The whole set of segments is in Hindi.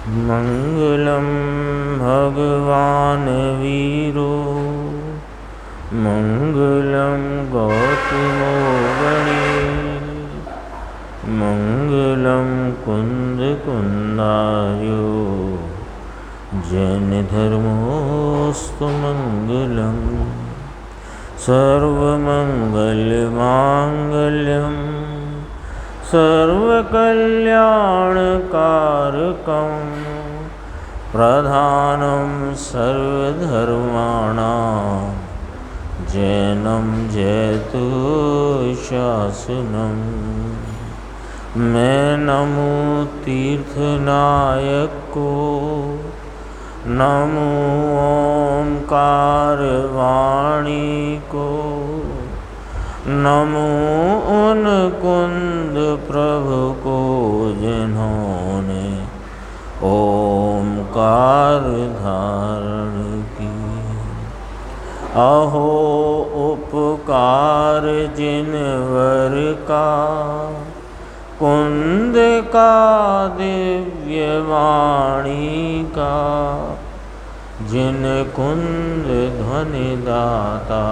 मंगलम भगवान वीरो मंगलम गौतमो गणेश मंगलम कुंद कुंदार्यो जैन धर्मोस्तु मंगलम सर्वमंगलमांगल्यम सर्वकल्याणकारकं प्रधानं सर्वधर्माणां जैनं जयतु शासनं। मैं नमो तीर्थनायक को, नमो ओंकार वाणी को, नमो उन कुंद प्रभु को जिन्होंने ओंकार धारण की। अहो उपकार जिनवर का, कुंद का दिव्य वाणी का, जिन कुंद ध्वनि दाता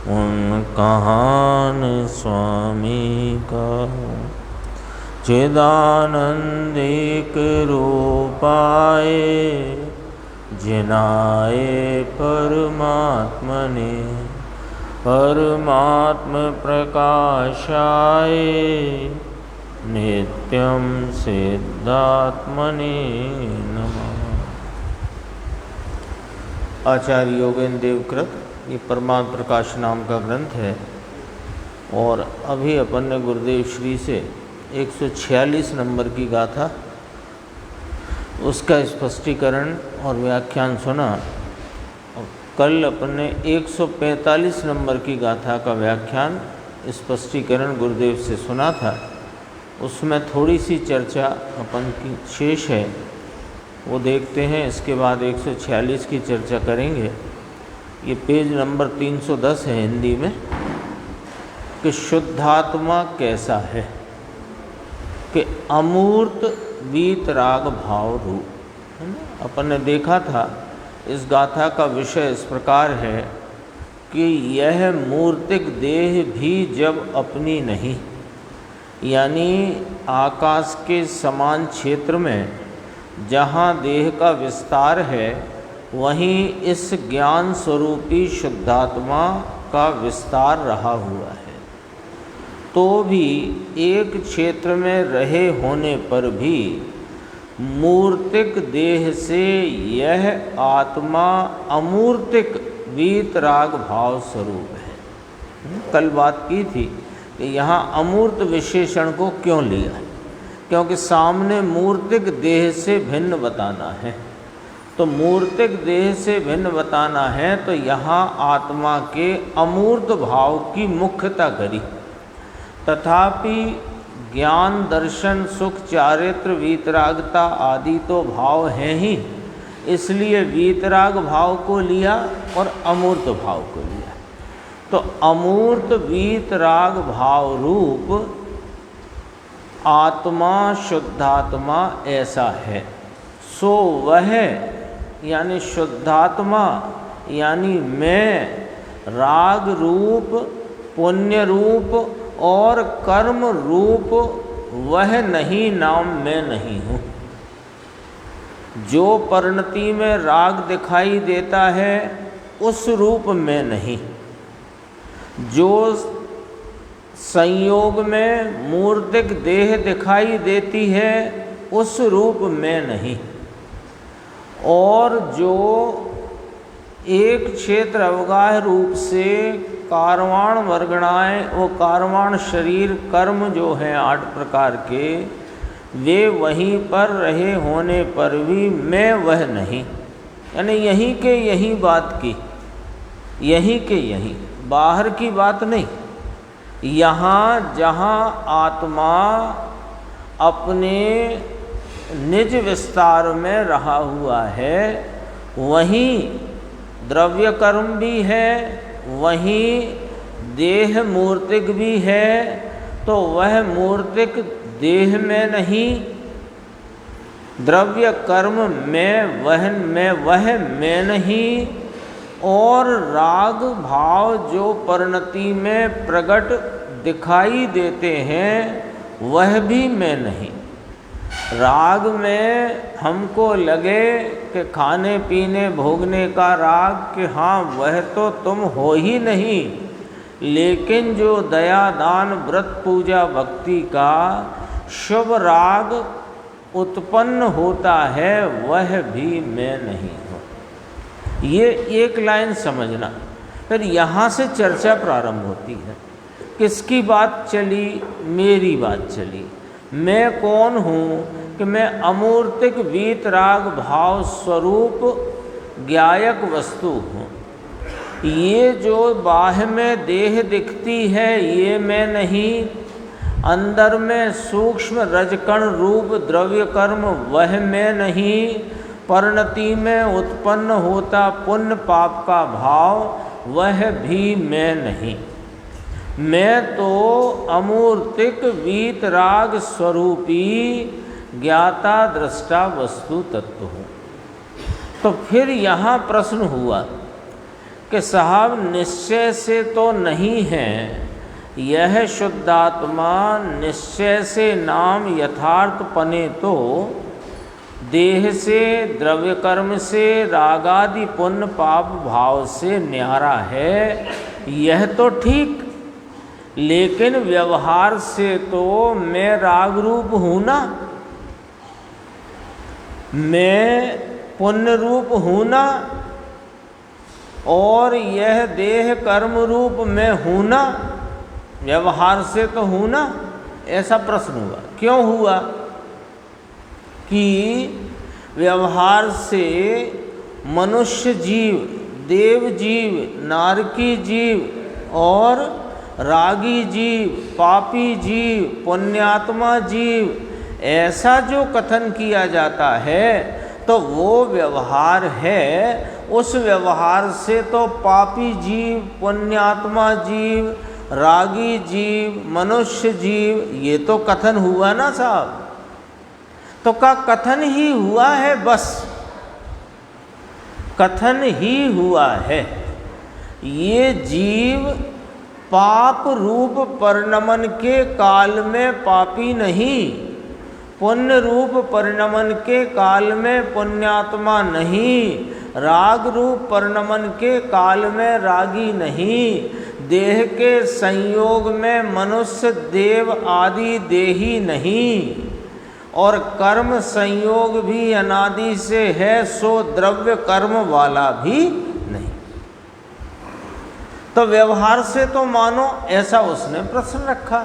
उन कहान स्वामी का। चिदानंदिक रूपाए जिनाए परमात्मने, परमात्म प्रकाशाय नित्यं सिद्धात्मने नमः। आचार्य योगेंद्र देवकृत ये परमात्म प्रकाश नाम का ग्रंथ है और अभी अपन ने गुरुदेव श्री से 146 नंबर की गाथा उसका स्पष्टीकरण और व्याख्यान सुना और कल अपन ने 145 नंबर की गाथा का व्याख्यान स्पष्टीकरण गुरुदेव से सुना था। उसमें थोड़ी सी चर्चा अपन की शेष है, वो देखते हैं। इसके बाद 146 की चर्चा करेंगे। ये पेज नंबर 310 है हिंदी में कि शुद्धात्मा कैसा है, कि अमूर्त वीतराग भाव रूप है ना। अपन ने देखा था इस गाथा का विषय इस प्रकार है कि यह मूर्तिक देह भी जब अपनी नहीं, यानी आकाश के समान क्षेत्र में जहाँ देह का विस्तार है वहीं इस ज्ञान स्वरूपी शुद्धात्मा का विस्तार रहा हुआ है। तो भी एक क्षेत्र में रहे होने पर भी मूर्तिक देह से यह आत्मा अमूर्तिक वीतराग भाव स्वरूप है। कल बात की थी कि यहाँ अमूर्त विशेषण को क्यों लिया, क्योंकि सामने मूर्तिक देह से भिन्न बताना है। तो मूर्तिक देह से भिन्न बताना है तो यहाँ आत्मा के अमूर्त भाव की मुख्यता करी। तथापि ज्ञान दर्शन सुख चारित्र वीतरागता आदि तो भाव हैं ही, इसलिए वीतराग भाव को लिया और अमूर्त भाव को लिया। तो अमूर्त वीतराग भाव रूप आत्मा शुद्धात्मा ऐसा है। सो वह यानी शुद्धात्मा यानी मैं राग रूप पुण्य रूप और कर्म रूप वह नहीं नाम मैं नहीं हूँ। जो परिणति में राग दिखाई देता है उस रूप में नहीं, जो संयोग में मूर्तिक देह दिखाई देती है उस रूप में नहीं, और जो एक क्षेत्र अवगाह रूप से कारवाण वर्गणाएँ वो कारवाण शरीर कर्म जो हैं 8 प्रकार के, वे वहीं पर रहे होने पर भी मैं वह नहीं, यानी यहीं के यहीं बात की, यहीं के यहीं, बाहर की बात नहीं। यहाँ जहाँ आत्मा अपने निज विस्तार में रहा हुआ है वहीं द्रव्य कर्म भी है, वहीं देह मूर्तिक भी है, तो वह मूर्तिक देह में नहीं द्रव्य कर्म में वह मैं नहीं, और राग भाव जो परिणति में प्रकट दिखाई देते हैं वह भी मैं नहीं। राग में हमको लगे कि खाने पीने भोगने का राग, कि हाँ वह तो तुम हो ही नहीं, लेकिन जो दया दान व्रत पूजा भक्ति का शुभ राग उत्पन्न होता है वह भी मैं नहीं हूँ। ये एक लाइन समझना। फिर यहाँ से चर्चा प्रारंभ होती है। किसकी बात चली? मेरी बात चली। मैं कौन हूँ कि मैं अमूर्तिक वीतराग भाव स्वरूप ज्ञायक वस्तु हूँ। ये जो बाह्य में देह दिखती है ये मैं नहीं, अंदर में सूक्ष्म रजकण रूप द्रव्य कर्म वह मैं नहीं, परिणति में उत्पन्न होता पुण्य पाप का भाव वह भी मैं नहीं। मैं तो अमूर्तिक वीतराग स्वरूपी ज्ञाता दृष्टा वस्तु तत्व हूँ। तो फिर यहाँ प्रश्न हुआ कि साहब निश्चय से तो नहीं है, यह शुद्धात्मा निश्चय से नाम यथार्थ पने तो देह से द्रव्य कर्म से रागादि पुण्य पाप भाव से न्यारा है, यह तो ठीक, लेकिन व्यवहार से तो मैं राग रूप हूँ ना, मैं पुण्य रूप हूँ ना, और यह देह कर्म रूप मैं हूँ ना, व्यवहार से तो हूँ ना। ऐसा प्रश्न हुआ। क्यों हुआ? कि व्यवहार से मनुष्य जीव, देव जीव, नारकी जीव और रागी जीव, पापी जीव, पुण्यात्मा जीव, ऐसा जो कथन किया जाता है तो वो व्यवहार है। उस व्यवहार से तो पापी जीव, पुण्यात्मा जीव, रागी जीव, मनुष्य जीव, ये तो कथन हुआ ना साहब। तो का कथन ही हुआ है, बस कथन ही हुआ है। ये जीव पाप रूप परिणमन के काल में पापी नहीं, पुण्य रूप परिणमन के काल में पुण्यात्मा नहीं, राग रूप परिणमन के काल में रागी नहीं, देह के संयोग में मनुष्य देव आदि देही नहीं, और कर्म संयोग भी अनादि से है, सो द्रव्य कर्म वाला भी नहीं। तो व्यवहार से तो मानो, ऐसा उसने प्रश्न रखा।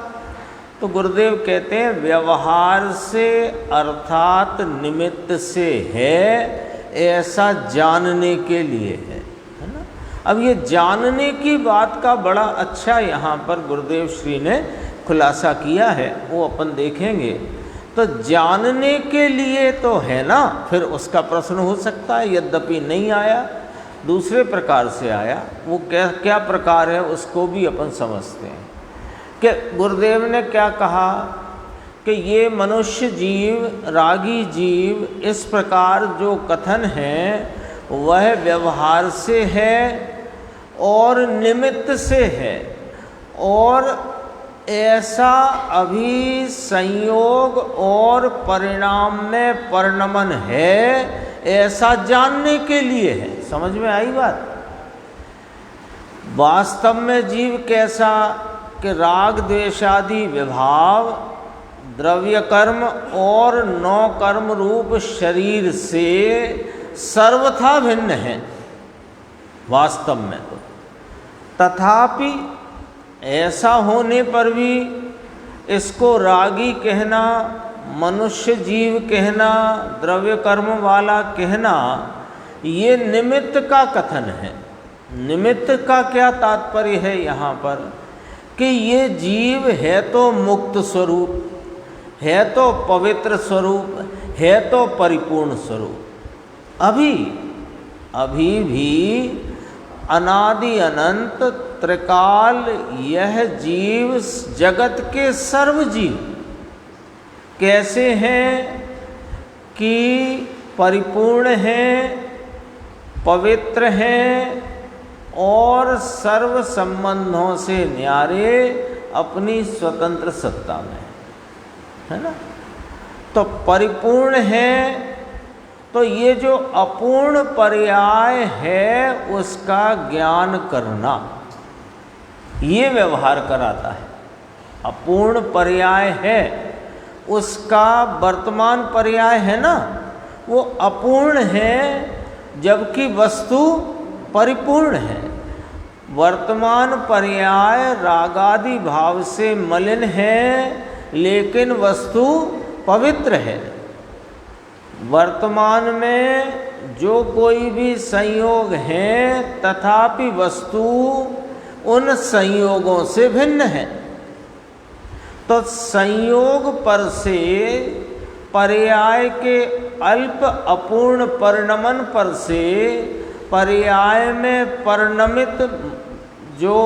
तो गुरुदेव कहते हैं व्यवहार से अर्थात निमित्त से है, ऐसा जानने के लिए है ना। अब ये जानने की बात का बड़ा अच्छा यहाँ पर गुरुदेव श्री ने खुलासा किया है, वो अपन देखेंगे। तो जानने के लिए तो है ना, फिर उसका प्रश्न हो सकता है, यद्यपि नहीं आया, दूसरे प्रकार से आया। वो क्या प्रकार है उसको भी अपन समझते हैं कि गुरुदेव ने क्या कहा कि ये मनुष्य जीव, रागी जीव, इस प्रकार जो कथन है वह व्यवहार से है और निमित्त से है, और ऐसा अभी संयोग और परिणाम में परिणमन है, ऐसा जानने के लिए है। समझ में आई बात? वास्तव में जीव कैसा कि राग द्वेषादि विभाव द्रव्य कर्म और नौ कर्म रूप शरीर से सर्वथा भिन्न है वास्तव में। तो तथापि ऐसा होने पर भी इसको रागी कहना, मनुष्य जीव कहना, द्रव्य कर्म वाला कहना, ये निमित्त का कथन है। निमित्त का क्या तात्पर्य है यहाँ पर कि ये जीव है तो मुक्त स्वरूप, है तो पवित्र स्वरूप, है तो परिपूर्ण स्वरूप। अभी भी अनादि अनंत त्रिकाल यह जीव जगत के सर्व जीव कैसे हैं कि परिपूर्ण हैं, पवित्र हैं और सर्व संबंधों से न्यारे अपनी स्वतंत्र सत्ता में, है ना। तो परिपूर्ण है, तो ये जो अपूर्ण पर्याय है उसका ज्ञान करना, ये व्यवहार कराता है। अपूर्ण पर्याय है, उसका वर्तमान पर्याय है ना, वो अपूर्ण है जबकि वस्तु परिपूर्ण है। वर्तमान पर्याय रागादि भाव से मलिन है लेकिन वस्तु पवित्र है। वर्तमान में जो कोई भी संयोग हैं तथापि वस्तु उन संयोगों से भिन्न है। तो संयोग पर से पर्याय के अल्प अपूर्ण परिणमन पर से पर्याय में परिणमित जो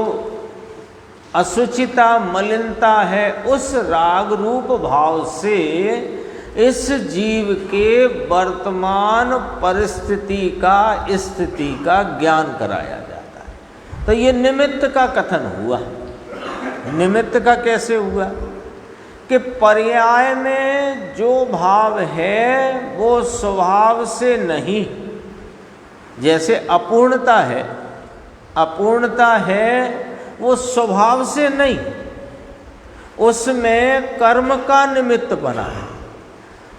असुचिता मलिनता है उस राग रूप भाव से इस जीव के वर्तमान परिस्थिति का, स्थिति का ज्ञान कराया जाता है। तो ये निमित्त का कथन हुआ। निमित्त का कैसे हुआ कि पर्याय में जो भाव है वो स्वभाव से नहीं, जैसे अपूर्णता है, अपूर्णता है वो स्वभाव से नहीं, उसमें कर्म का निमित्त बना है।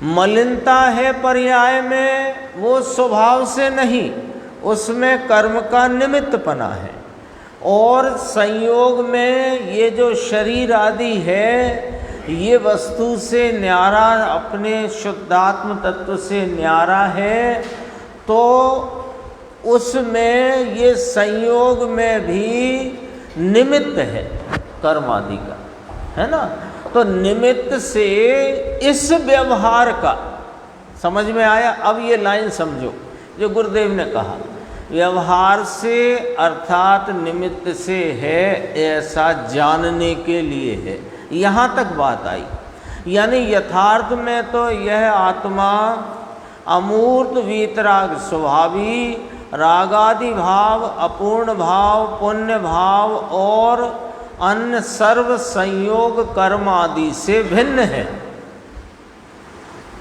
मलिनता है पर्याय में, वो स्वभाव से नहीं, उसमें कर्म का निमित्त बना है। और संयोग में ये जो शरीर आदि है ये वस्तु से न्यारा, अपने शुद्धात्म तत्व से न्यारा है, तो उसमें ये संयोग में भी निमित्त है कर्म आदि का, है ना। तो निमित्त से इस व्यवहार का समझ में आया। अब ये लाइन समझो जो गुरुदेव ने कहा, व्यवहार से अर्थात निमित्त से है ऐसा जानने के लिए है, यहाँ तक बात आई। यानी यथार्थ में तो यह आत्मा अमूर्त वीतराग स्वभावी, रागादि भाव, अपूर्ण भाव, पुण्य भाव और अन्य सर्व संयोग कर्म आदि से भिन्न है।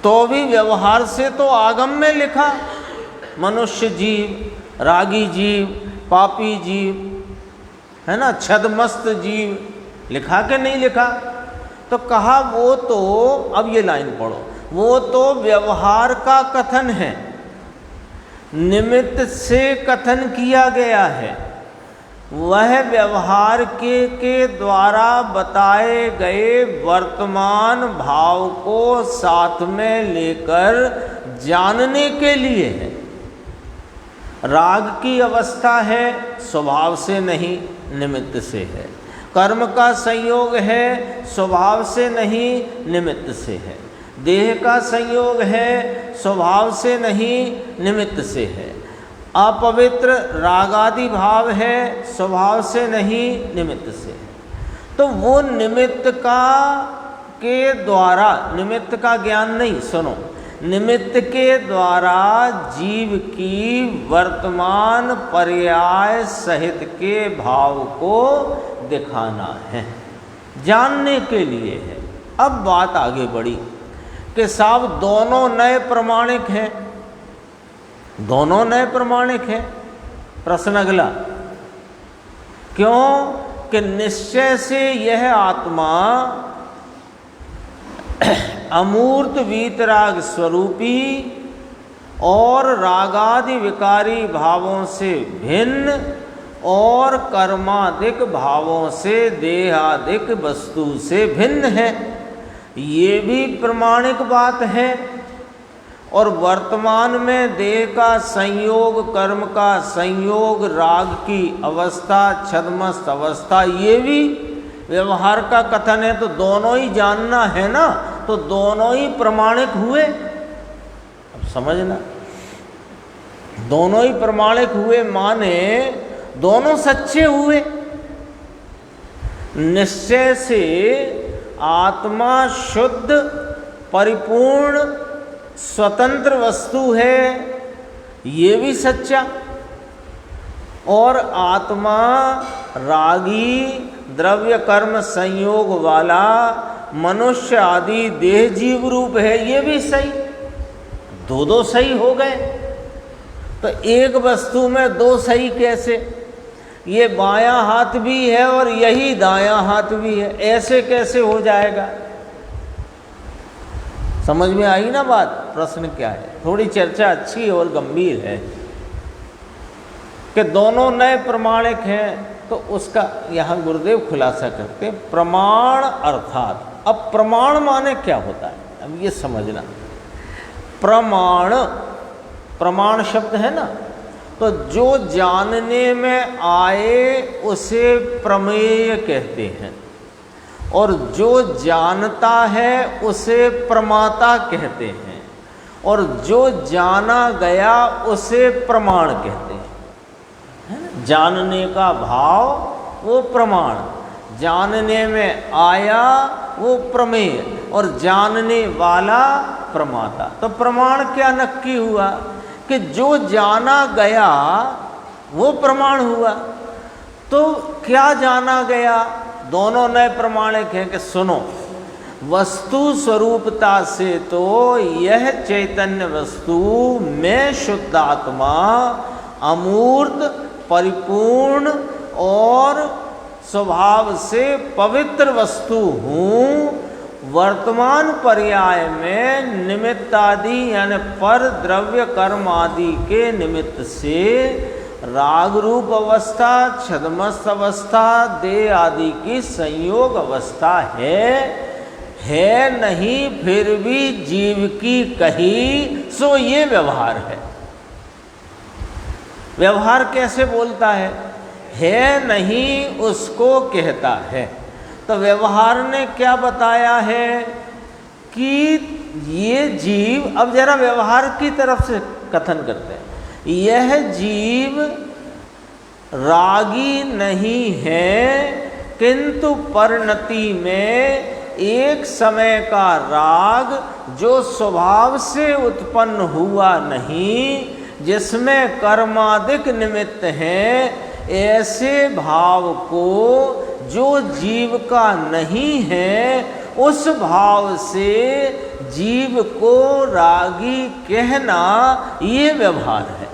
तो भी व्यवहार से तो आगम में लिखा मनुष्य जीव, रागी जीव, पापी जीव, है ना, छदमस्त जीव, लिखा के नहीं लिखा। तो कहा वो तो, अब ये लाइन पढ़ो, वो तो व्यवहार का कथन है, निमित्त से कथन किया गया है। वह व्यवहार के द्वारा बताए गए वर्तमान भाव को साथ में लेकर जानने के लिए है। राग की अवस्था है, स्वभाव से नहीं, निमित्त से है। कर्म का संयोग है, स्वभाव से नहीं, निमित्त से है। देह का संयोग है, स्वभाव से नहीं, निमित्त से है। अपवित्र रागादि भाव है, स्वभाव से नहीं, निमित्त से है। तो वो निमित्त का के द्वारा, निमित्त का ज्ञान नहीं, सुनो, निमित्त के द्वारा जीव की वर्तमान पर्याय सहित के भाव को दिखाना है, जानने के लिए है। अब बात आगे बढ़ी कि साहब दोनों नए प्रमाणिक हैं, दोनों नए प्रमाणिक हैं। प्रश्न अगला, क्यों कि निश्चय से यह आत्मा अमूर्त वीतराग स्वरूपी और रागादि विकारी भावों से भिन्न और कर्मादिक भावों से देहादिक वस्तु से भिन्न है, ये भी प्रमाणिक बात है। और वर्तमान में देह का संयोग, कर्म का संयोग, राग की अवस्था, छदमस्त अवस्था, ये भी व्यवहार का कथन है। तो दोनों ही जानना है ना, तो दोनों ही प्रमाणिक हुए। अब समझना, दोनों ही प्रमाणिक हुए माने दोनों सच्चे हुए। निश्चय से आत्मा शुद्ध, परिपूर्ण, स्वतंत्र वस्तु है, ये भी सच्चा। और आत्मा रागी द्रव्य कर्म संयोग वाला मनुष्य आदि देह जीव रूप है, ये भी सही। दो दो सही हो गए। तो एक वस्तु में दो सही कैसे? ये बायां हाथ भी है और यही दायां हाथ भी है, ऐसे कैसे हो जाएगा? समझ में आई ना बात? प्रश्न क्या है? थोड़ी चर्चा अच्छी और गंभीर है कि दोनों नए प्रमाणिक हैं। तो उसका यहाँ गुरुदेव खुलासा करते हैं। प्रमाण अर्थात, अब प्रमाण माने क्या होता है, अब ये समझना। प्रमाण, प्रमाण शब्द है ना, तो जो जानने में आए उसे प्रमेय कहते हैं, और जो जानता है उसे प्रमाता कहते हैं, और जो जाना गया उसे प्रमाण कहते हैं। जानने का भाव वो प्रमाण, जानने में आया वो प्रमेय, और जानने वाला प्रमाता। तो प्रमाण क्या नक्की हुआ कि जो जाना गया वो प्रमाण हुआ। तो क्या जाना गया? दोनों नए प्रमाणिक हैं कि सुनो, वस्तु स्वरूपता से तो यह चैतन्य वस्तु मैं शुद्ध आत्मा अमूर्त परिपूर्ण और स्वभाव से पवित्र वस्तु हूँ। वर्तमान पर्याय में निमित्त आदि यानी पर द्रव्य कर्म आदि के निमित्त से राग रूप अवस्था, छद्मस्त अवस्था, देह आदि की संयोग अवस्था है नहीं, फिर भी जीव की कही सो ये व्यवहार है। व्यवहार कैसे बोलता है नहीं उसको कहता है। तो व्यवहार ने क्या बताया है कि ये जीव, अब जरा व्यवहार की तरफ से कथन करते हैं। यह जीव रागी नहीं है, किंतु परिणति में एक समय का राग जो स्वभाव से उत्पन्न हुआ नहीं, जिसमें कर्मादिक निमित्त हैं, ऐसे भाव को जो जीव का नहीं है, उस भाव से जीव को रागी कहना ये व्यवहार है।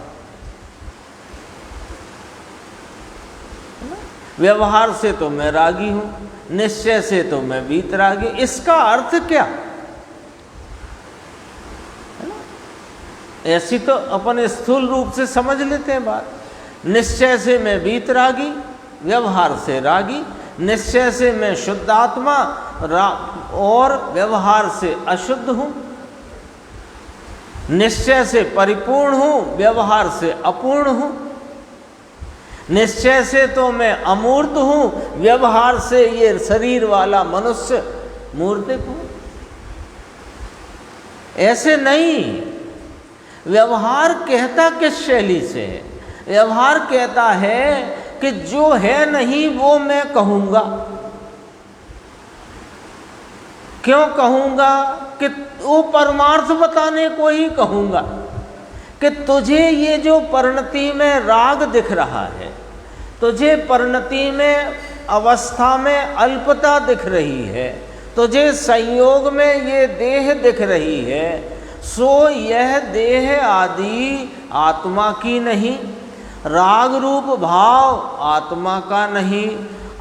व्यवहार से तो मैं रागी हूं, निश्चय से तो मैं वीतरागी। इसका अर्थ क्या? ऐसी तो अपन स्थूल रूप से समझ लेते हैं बात। निश्चय से मैं वीतरागी, व्यवहार से रागी। निश्चय से मैं शुद्ध आत्मा और व्यवहार से अशुद्ध हूं। निश्चय से परिपूर्ण हूं, व्यवहार से अपूर्ण हूं। निश्चय से तो मैं अमूर्त हूं, व्यवहार से ये शरीर वाला मनुष्य मूर्तिक हूं। ऐसे नहीं। व्यवहार कहता किस शैली से है? व्यवहार कहता है कि जो है नहीं वो मैं कहूंगा। क्यों कहूंगा? कि वो परमार्थ बताने को ही कहूंगा कि तुझे ये जो परिणति में राग दिख रहा है, तुझे परिणति में अवस्था में अल्पता दिख रही है, तुझे संयोग में ये देह दिख रही है, सो यह देह आदि आत्मा की नहीं, राग रूप भाव आत्मा का नहीं,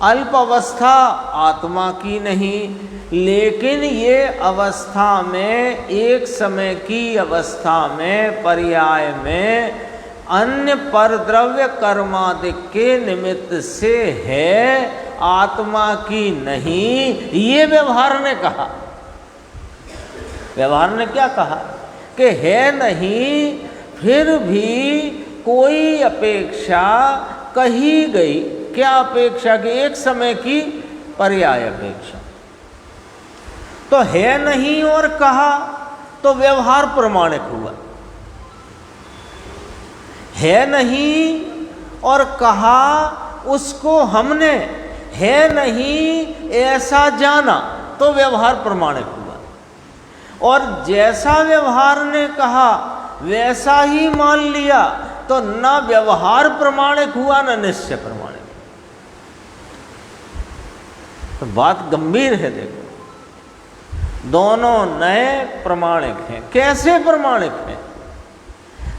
अल्प अवस्था आत्मा की नहीं, लेकिन ये अवस्था में एक समय की अवस्था में पर्याय में अन्य पर द्रव्य कर्मादिक के निमित्त से है, आत्मा की नहीं। ये व्यवहार ने कहा। व्यवहार ने क्या कहा कि है नहीं, फिर भी कोई अपेक्षा कही गई। क्या अपेक्षा? कि एक समय की पर्याय अपेक्षा। तो है नहीं और कहा तो व्यवहार प्रमाणिक हुआ। है नहीं और कहा, उसको हमने है नहीं ऐसा जाना, तो व्यवहार प्रमाणिक हुआ। और जैसा व्यवहार ने कहा वैसा ही मान लिया तो न व्यवहार प्रमाणिक हुआ न निश्चय प्रमाणिक। तो बात गंभीर है। देखो, दोनों नए प्रमाणिक हैं। कैसे प्रमाणिक हैं?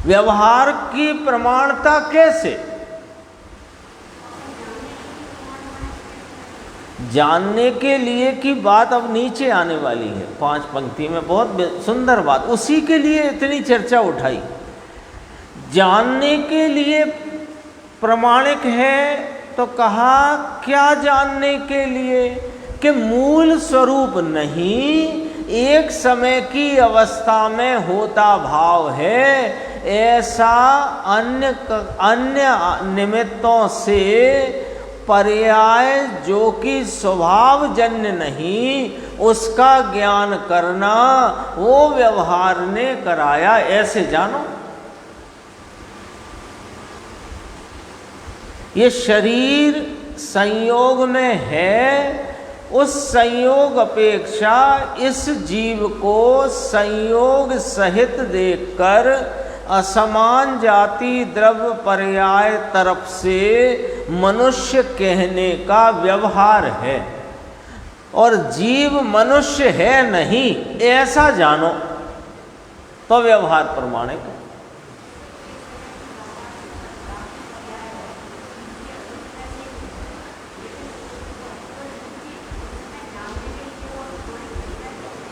व्यवहार की प्रमाणता कैसे? जानने के लिए की बात अब नीचे आने वाली है 5 पंक्ति में, बहुत सुंदर बात, उसी के लिए इतनी चर्चा उठाई। जानने के लिए प्रमाणिक है तो कहा क्या जानने के लिए? कि मूल स्वरूप नहीं, एक समय की अवस्था में होता भाव है, ऐसा अन्य निमित्तों से पर्याय जो कि स्वभावजन्य नहीं, उसका ज्ञान करना वो व्यवहार ने कराया, ऐसे जानो। ये शरीर संयोग में है, उस संयोग अपेक्षा इस जीव को संयोग सहित देखकर असमान जाति द्रव्य पर्याय तरफ से मनुष्य कहने का व्यवहार है, और जीव मनुष्य है नहीं, ऐसा जानो तो व्यवहार प्रमाणिक है।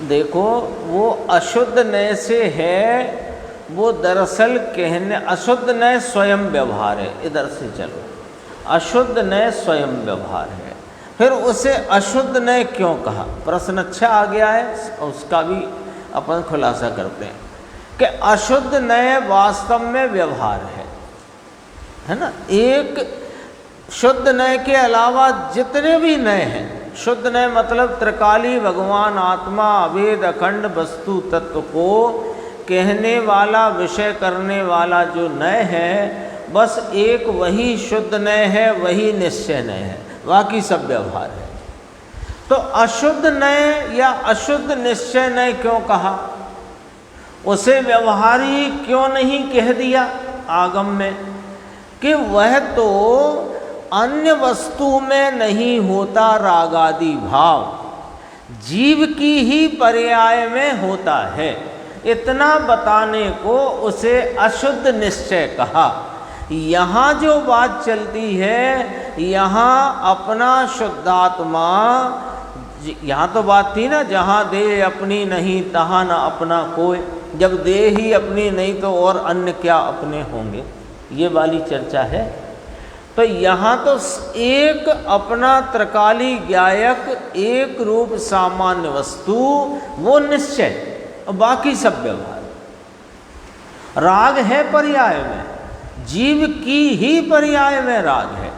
देखो, वो अशुद्ध नय से है, वो दरअसल कहने अशुद्ध नय स्वयं व्यवहार है। इधर से चलो, अशुद्ध नय स्वयं व्यवहार है। फिर उसे अशुद्ध नय क्यों कहा? प्रश्न अच्छा आ गया है, उसका भी अपन खुलासा करते हैं कि अशुद्ध नय वास्तव में व्यवहार है ना। एक शुद्ध नय के अलावा जितने भी नय हैं, शुद्ध नय मतलब त्रिकाली भगवान आत्मा अभेद अखंड वस्तु तत्व को कहने वाला, विषय करने वाला जो नय है, बस एक वही शुद्ध नय है, वही निश्चय नय है, बाकी सब व्यवहार है। तो अशुद्ध नय या अशुद्ध निश्चय नय क्यों कहा? उसे व्यवहारी क्यों नहीं कह दिया आगम में? कि वह तो अन्य वस्तु में नहीं होता रागादि भाव, जीव की ही पर्याय में होता है। इतना बताने को उसे अशुद्ध निश्चय कहा। यहाँ जो बात चलती है, यहाँ अपना शुद्धात्मा, यहाँ तो बात थी ना, जहाँ देह अपनी नहीं तहाँ न अपना कोई। जब देह ही अपनी नहीं तो और अन्य क्या अपने होंगे, ये वाली चर्चा है। तो यहाँ तो एक अपना त्रिकाली ज्ञायक, एक रूप सामान्य वस्तु, वो निश्चय, और बाकी सब व्यवहार। राग है पर्याय में, जीव की ही पर्याय में राग है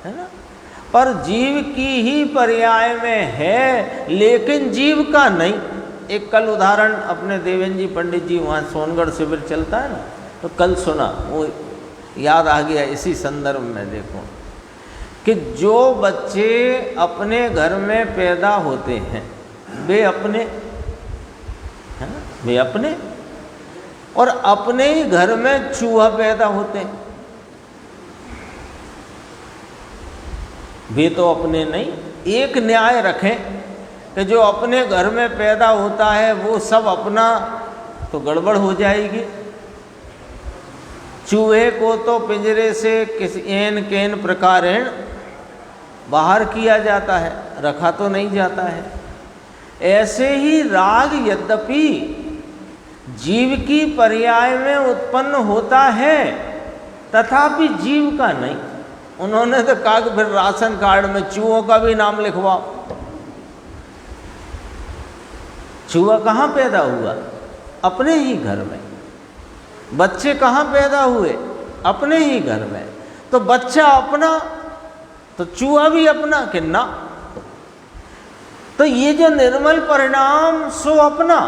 ना, पर जीव की ही पर्याय में है, लेकिन जीव का नहीं। एक कल उदाहरण अपने देवेंद्र जी पंडित जी वहाँ सोनगढ़ शिविर चलता है ना, तो कल सुना, वो याद आ गया इसी संदर्भ में। देखो कि जो बच्चे अपने घर में पैदा होते हैं, वे अपने, है ना, वे अपने, और अपने ही घर में चूहा पैदा होते हैं, वे तो अपने नहीं। एक न्याय रखें कि जो अपने घर में पैदा होता है वो सब अपना, तो गड़बड़ हो जाएगी। चूहे को तो पिंजरे से किसी एन केन प्रकारेण बाहर किया जाता है, रखा तो नहीं जाता है। ऐसे ही राग यद्यपि जीव की पर्याय में उत्पन्न होता है, तथापि जीव का नहीं। उन्होंने तो कहा कि फिर राशन कार्ड में चूहों का भी नाम लिखवाओ। चूहा कहाँ पैदा हुआ? अपने ही घर में। बच्चे कहाँ पैदा हुए? अपने ही घर में। तो बच्चा अपना, तो चूहा भी अपना कि ना? तो ये जो निर्मल परिणाम सो अपना,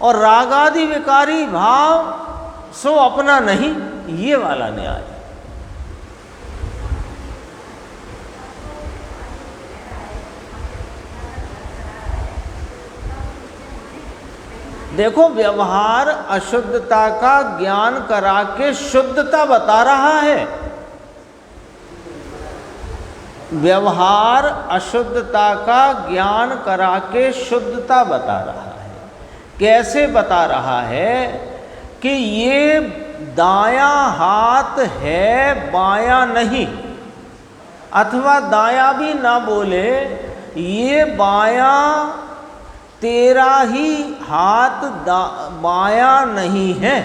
और रागादि विकारी भाव सो अपना नहीं, ये वाला न्याय। देखो, व्यवहार अशुद्धता का ज्ञान करा के शुद्धता बता रहा है। व्यवहार अशुद्धता का ज्ञान करा के शुद्धता बता रहा है। कैसे बता रहा है कि ये दायां हाथ है, बायां नहीं, अथवा दायां भी ना बोले, ये बायां तेरा ही हाथ बायां नहीं है,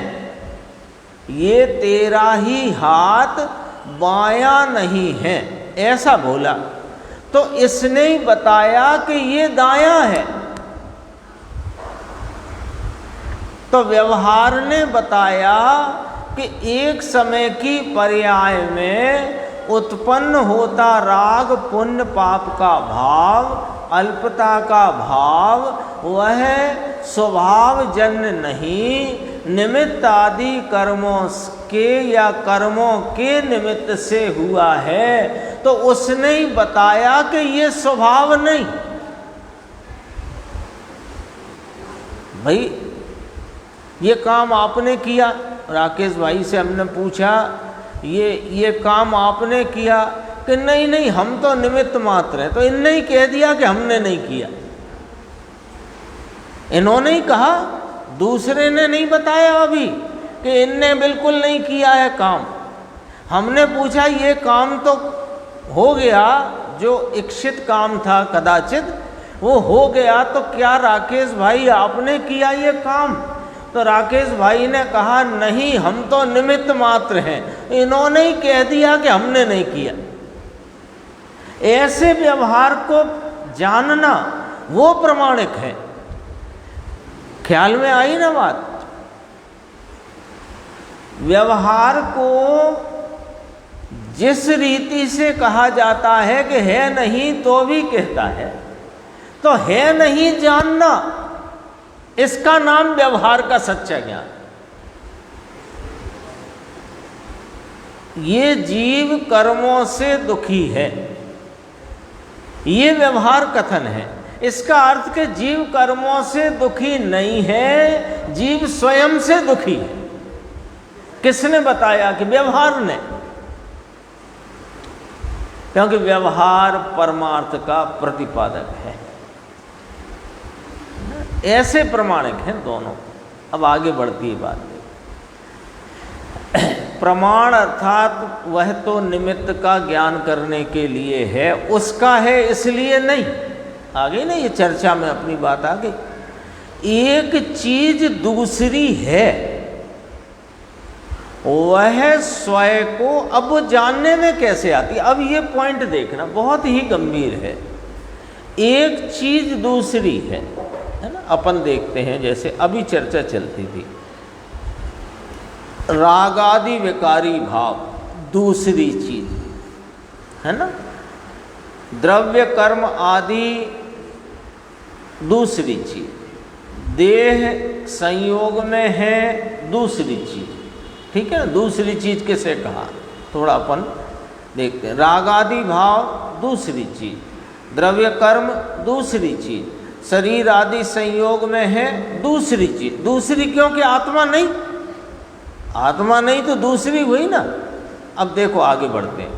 ये तेरा ही हाथ बायां नहीं है, ऐसा बोला। तो इसने ही बताया कि ये दायां है। तो व्यवहार ने बताया कि एक समय की पर्याय में उत्पन्न होता राग पुण्य पाप का भाव, अल्पता का भाव, वह स्वभाव जन्य नहीं, निमित्त आदि कर्मों के या कर्मों के निमित्त से हुआ है। तो उसने ही बताया कि ये स्वभाव नहीं। भाई, ये काम आपने किया, राकेश भाई से हमने पूछा ये काम आपने किया कि नहीं नहीं हम तो निमित्त मात्र हैं। तो इनने ही कह दिया कि हमने नहीं किया। इन्होंने ही कहा, दूसरे ने नहीं बताया अभी कि इनने बिल्कुल नहीं किया है काम। हमने पूछा ये काम तो हो गया, जो इच्छित काम था कदाचित वो हो गया, तो क्या राकेश भाई आपने किया ये काम? तो राकेश भाई ने कहा नहीं, हम तो निमित्त मात्र हैं। इन्होंने ही कह दिया कि हमने नहीं किया। ऐसे व्यवहार को जानना वो प्रमाणिक है। ख्याल में आई ना बात? व्यवहार को जिस रीति से कहा जाता है कि है नहीं तो भी कहता है, तो है नहीं जानना, इसका नाम व्यवहार का सच्चा ज्ञान। ये जीव कर्मों से दुखी है, ये व्यवहार कथन है। इसका अर्थ कि जीव कर्मों से दुखी नहीं है, जीव स्वयं से दुखी है। किसने बताया? कि व्यवहार ने। क्योंकि व्यवहार परमार्थ का प्रतिपादक है। ऐसे प्रमाणिक हैं दोनों। अब आगे बढ़ती है बात। प्रमाण अर्थात वह तो निमित्त का ज्ञान करने के लिए है, उसका है इसलिए नहीं। आ गई ना ये चर्चा में अपनी बात आ गई। एक चीज दूसरी है, वह स्वयं को अब जानने में कैसे आती? अब ये पॉइंट देखना बहुत ही गंभीर है। एक चीज दूसरी है ना। अपन देखते हैं, जैसे अभी चर्चा चलती थी, रागादि विकारी भाव दूसरी चीज है ना, द्रव्य कर्म आदि दूसरी चीज, देह संयोग में है दूसरी चीज। ठीक है ना, दूसरी चीज किसे कहा थोड़ा अपन देखते हैं। रागादि भाव दूसरी चीज, द्रव्य कर्म दूसरी चीज, शरीर आदि संयोग में है दूसरी चीज। दूसरी क्योंकि आत्मा नहीं, आत्मा नहीं तो दूसरी हुई ना। अब देखो आगे बढ़ते हैं।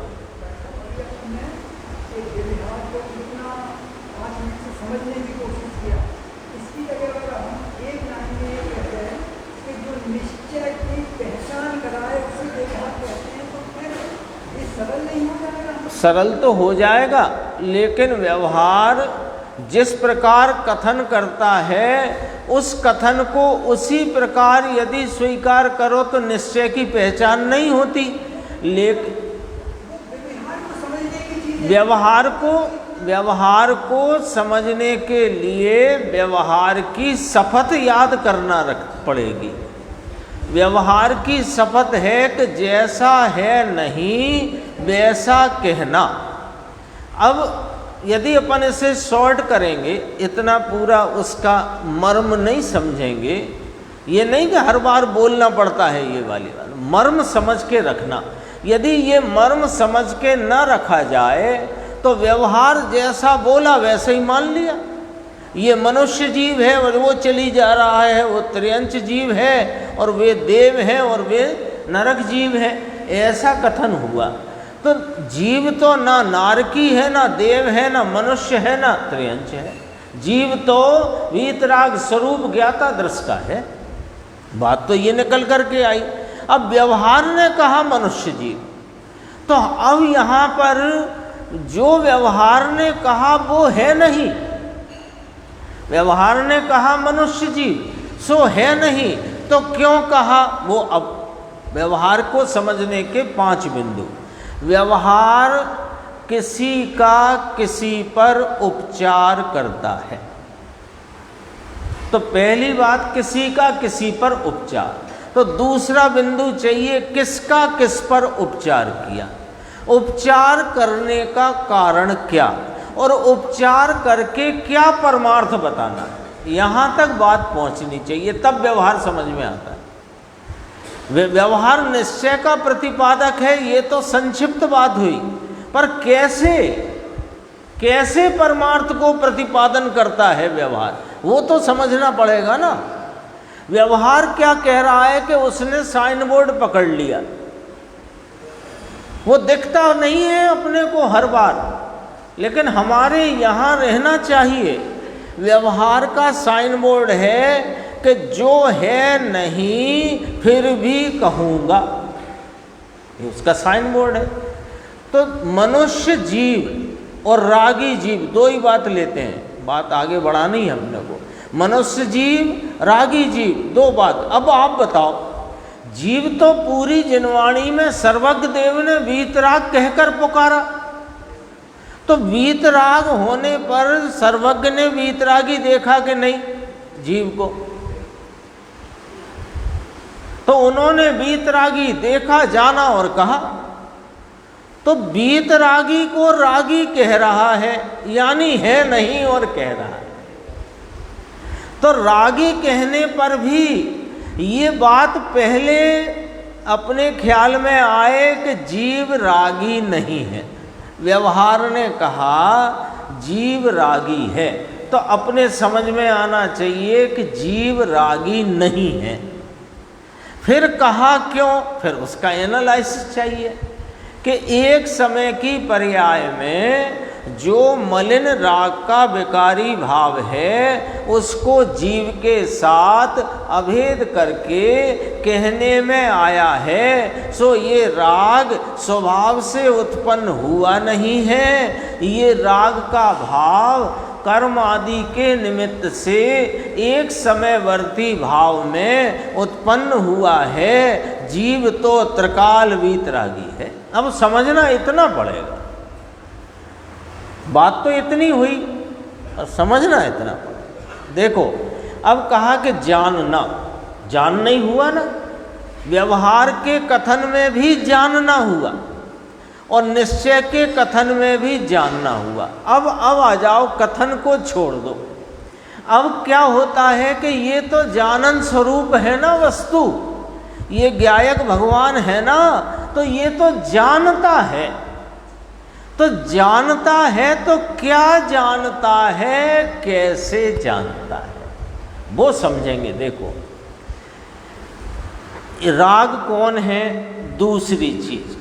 सरल तो हो जाएगा, लेकिन व्यवहार जिस प्रकार कथन करता है उस कथन को उसी प्रकार यदि स्वीकार करो तो निश्चय की पहचान नहीं होती। लेकिन व्यवहार को समझने के लिए व्यवहार की शपथ याद करना पड़ेगी। व्यवहार की शपथ है कि जैसा है नहीं वैसा कहना। अब यदि अपन इसे शॉर्ट करेंगे, इतना पूरा उसका मर्म नहीं समझेंगे। ये नहीं कि हर बार बोलना पड़ता है, ये वाली बात मर्म समझ के रखना। यदि ये मर्म समझ के न रखा जाए तो व्यवहार जैसा बोला वैसे ही मान लिया। ये मनुष्य जीव है और वो चली जा रहा है, वो त्रियंच जीव है और वे देव हैं और वे नरक जीव है, ऐसा कथन हुआ। तो जीव तो ना नारकी है, ना देव है, ना मनुष्य है, ना त्रियंच है। जीव तो वीतराग स्वरूप ज्ञाता दृष्टा है। बात तो ये निकल करके आई। अब व्यवहार ने कहा मनुष्य जीव, तो अब यहाँ पर जो व्यवहार ने कहा वो है नहीं। व्यवहार ने कहा मनुष्य जीव, सो है नहीं, तो क्यों कहा वो? अब व्यवहार को समझने के 5 बिंदु। व्यवहार किसी का किसी पर उपचार करता है। तो पहली बात, किसी का किसी पर उपचार। तो दूसरा बिंदु चाहिए, किसका किस पर उपचार किया, उपचार करने का कारण क्या, और उपचार करके क्या परमार्थ बताना है। यहाँ तक बात पहुँचनी चाहिए, तब व्यवहार समझ में आता है। व्यवहार निश्चय का प्रतिपादक है, ये तो संक्षिप्त बात हुई, पर कैसे कैसे परमार्थ को प्रतिपादन करता है व्यवहार, वो तो समझना पड़ेगा ना। व्यवहार क्या कह रहा है कि उसने साइन बोर्ड पकड़ लिया, वो दिखता नहीं है अपने को हर बार, लेकिन हमारे यहाँ रहना चाहिए। व्यवहार का साइन बोर्ड है कि जो है नहीं फिर भी कहूँगा, ये उसका साइन बोर्ड है। तो मनुष्य जीव और रागी जीव, दो ही बात लेते हैं, बात आगे बढ़ानी है अपने को। मनुष्य जीव, रागी जीव, दो बात। अब आप बताओ, जीव तो पूरी जिनवाणी में सर्वज्ञ देव ने वीतराग कहकर पुकारा, तो वीतराग होने पर सर्वज्ञ ने वीतरागी देखा कि नहीं जीव को? तो उन्होंने वीतरागी देखा, जाना और कहा। तो वीतरागी को रागी कह रहा है, यानी है नहीं और कह रहा है। तो रागी कहने पर भी ये बात पहले अपने ख्याल में आए कि जीव रागी नहीं है। व्यवहार ने कहा जीव रागी है, तो अपने समझ में आना चाहिए कि जीव रागी नहीं है। फिर कहा क्यों, फिर उसका एनालाइसिस चाहिए कि एक समय की पर्याय में जो मलिन राग का विकारी भाव है उसको जीव के साथ अभेद करके कहने में आया है। सो ये राग स्वभाव से उत्पन्न हुआ नहीं है, ये राग का भाव कर्म आदि के निमित्त से एक समयवर्ती भाव में उत्पन्न हुआ है। जीव तो त्रिकाल वीतरागी है। अब समझना इतना पड़ेगा, बात तो इतनी हुई और समझना इतना पड़ेगा। देखो, अब कहा कि जानना, जान नहीं हुआ ना, व्यवहार के कथन में भी जानना हुआ और निश्चय के कथन में भी जानना हुआ। अब आ जाओ, कथन को छोड़ दो। अब क्या होता है कि ये तो जानन स्वरूप है ना वस्तु, ये ज्ञायक भगवान है ना, तो ये तो जानता है। तो जानता है तो क्या जानता है, कैसे जानता है, वो समझेंगे। देखो, राग कौन है, दूसरी चीज।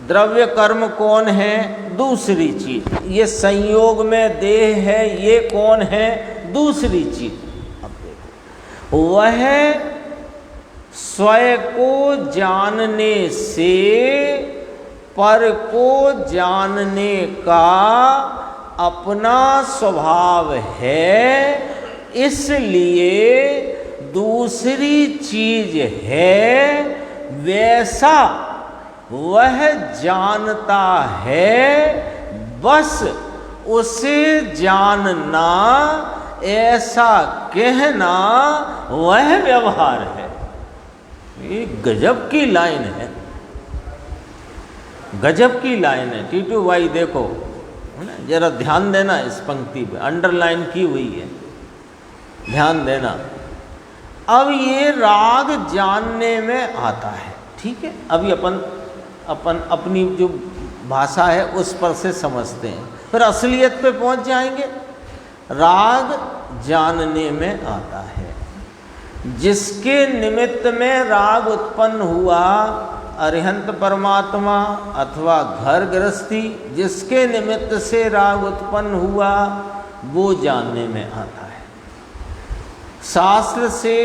द्रव्य कर्म कौन है, दूसरी चीज। ये संयोग में देह है, ये कौन है, दूसरी चीज। अब देखो, वह स्वयं को जानने से पर को जानने का अपना स्वभाव है, इसलिए दूसरी चीज है, वैसा वह जानता है। बस उसे जानना, ऐसा कहना वह व्यवहार है। ये गजब की लाइन है, गजब की लाइन है। टीटू भाई देखो, जरा ध्यान देना इस पंक्ति पे, अंडरलाइन की हुई है, ध्यान देना। अब ये राग जानने में आता है, ठीक है। अभी अपन अपनी जो भाषा है उस पर से समझते हैं, फिर असलियत पे पहुंच जाएंगे। राग जानने में आता है। जिसके निमित्त में राग उत्पन्न हुआ, अरिहंत परमात्मा अथवा घर गृहस्थी, जिसके निमित्त से राग उत्पन्न हुआ वो जानने में आता है। शास्त्र से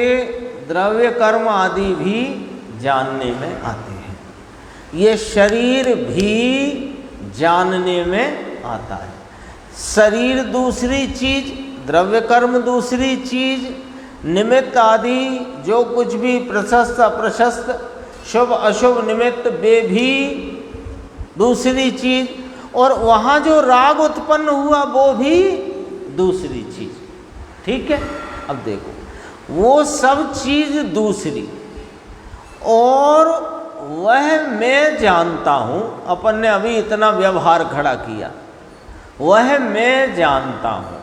द्रव्य कर्म आदि भी जानने में आते हैं। ये शरीर भी जानने में आता है। शरीर दूसरी चीज, द्रव्य कर्म दूसरी चीज, निमित्त आदि जो कुछ भी प्रशस्त अप्रशस्त, शुभ अशुभ निमित्त वे भी दूसरी चीज, और वहाँ जो राग उत्पन्न हुआ वो भी दूसरी चीज। ठीक है, अब देखो वो सब चीज दूसरी, और वह मैं जानता हूँ। अपन ने अभी इतना व्यवहार खड़ा किया, वह मैं जानता हूँ।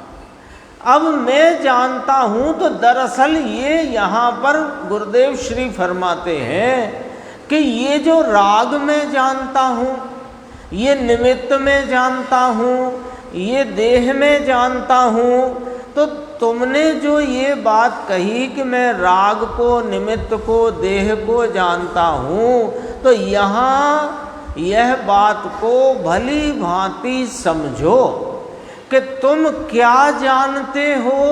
अब मैं जानता हूँ तो दरअसल ये यहाँ पर गुरुदेव श्री फरमाते हैं कि ये जो राग में जानता हूँ, ये निमित्त में जानता हूँ, ये देह में जानता हूँ, तो तुमने जो ये बात कही कि मैं राग को, निमित्त को, देह को जानता हूँ, तो यहाँ यह बात को भली भांति समझो कि तुम क्या जानते हो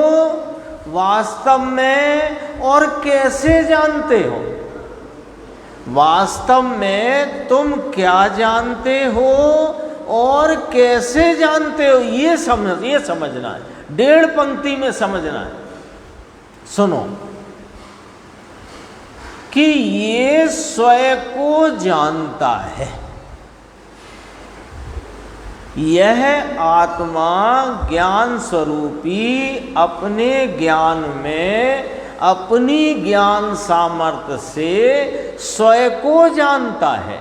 वास्तव में और कैसे जानते हो। वास्तव में तुम क्या जानते हो और कैसे जानते हो, ये समझना है। 1.5 पंक्ति में समझना है। सुनो कि ये स्वयं को जानता है। यह आत्मा ज्ञान स्वरूपी अपने ज्ञान में, अपनी ज्ञान सामर्थ्य से स्वयं को जानता है।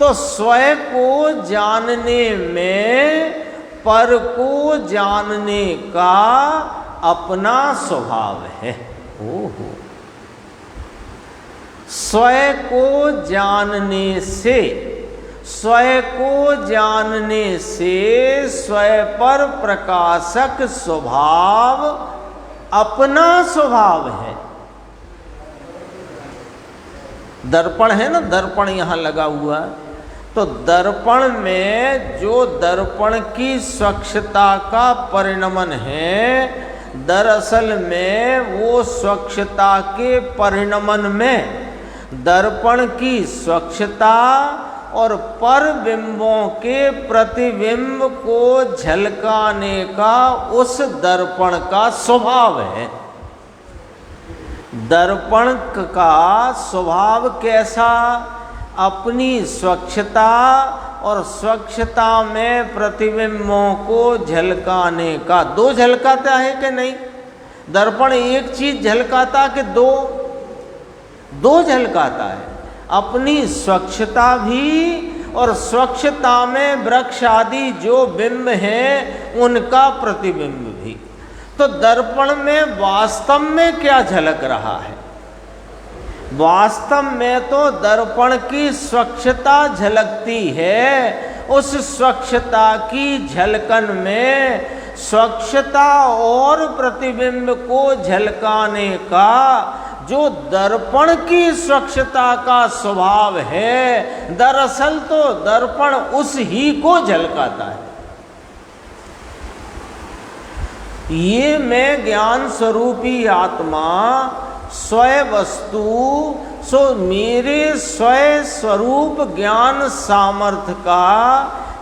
तो स्वयं को जानने में पर को जानने का अपना स्वभाव है। ओहो, स्वयं को जानने से, स्वयं को जानने से स्वयं पर प्रकाशक स्वभाव अपना स्वभाव है। दर्पण है ना, दर्पण यहाँ लगा हुआ है, तो दर्पण में जो दर्पण की स्वच्छता का परिणमन है, दरअसल में वो स्वच्छता के परिणमन में दर्पण की स्वच्छता और परबिंबों के प्रतिबिंब को झलकाने का उस दर्पण का स्वभाव है। दर्पण का स्वभाव कैसा? अपनी स्वच्छता और स्वच्छता में प्रतिबिंबों को झलकाने का। 2 झलकाता है कि नहीं? दर्पण एक चीज झलकाता कि 2 झलकाता है। अपनी स्वच्छता भी और स्वच्छता में वृक्ष आदि जो बिंब हैं उनका प्रतिबिंब भी। तो दर्पण में वास्तव में क्या झलक रहा है? वास्तव में तो दर्पण की स्वच्छता झलकती है। उस स्वच्छता की झलकन में स्वच्छता और प्रतिबिंब को झलकाने का जो दर्पण की स्वच्छता का स्वभाव है, दरअसल तो दर्पण उस ही को झलकाता है। ये मैं ज्ञान स्वरूपी आत्मा स्वयं वस्तु सो मेरे स्वयं स्वरूप ज्ञान सामर्थ्य का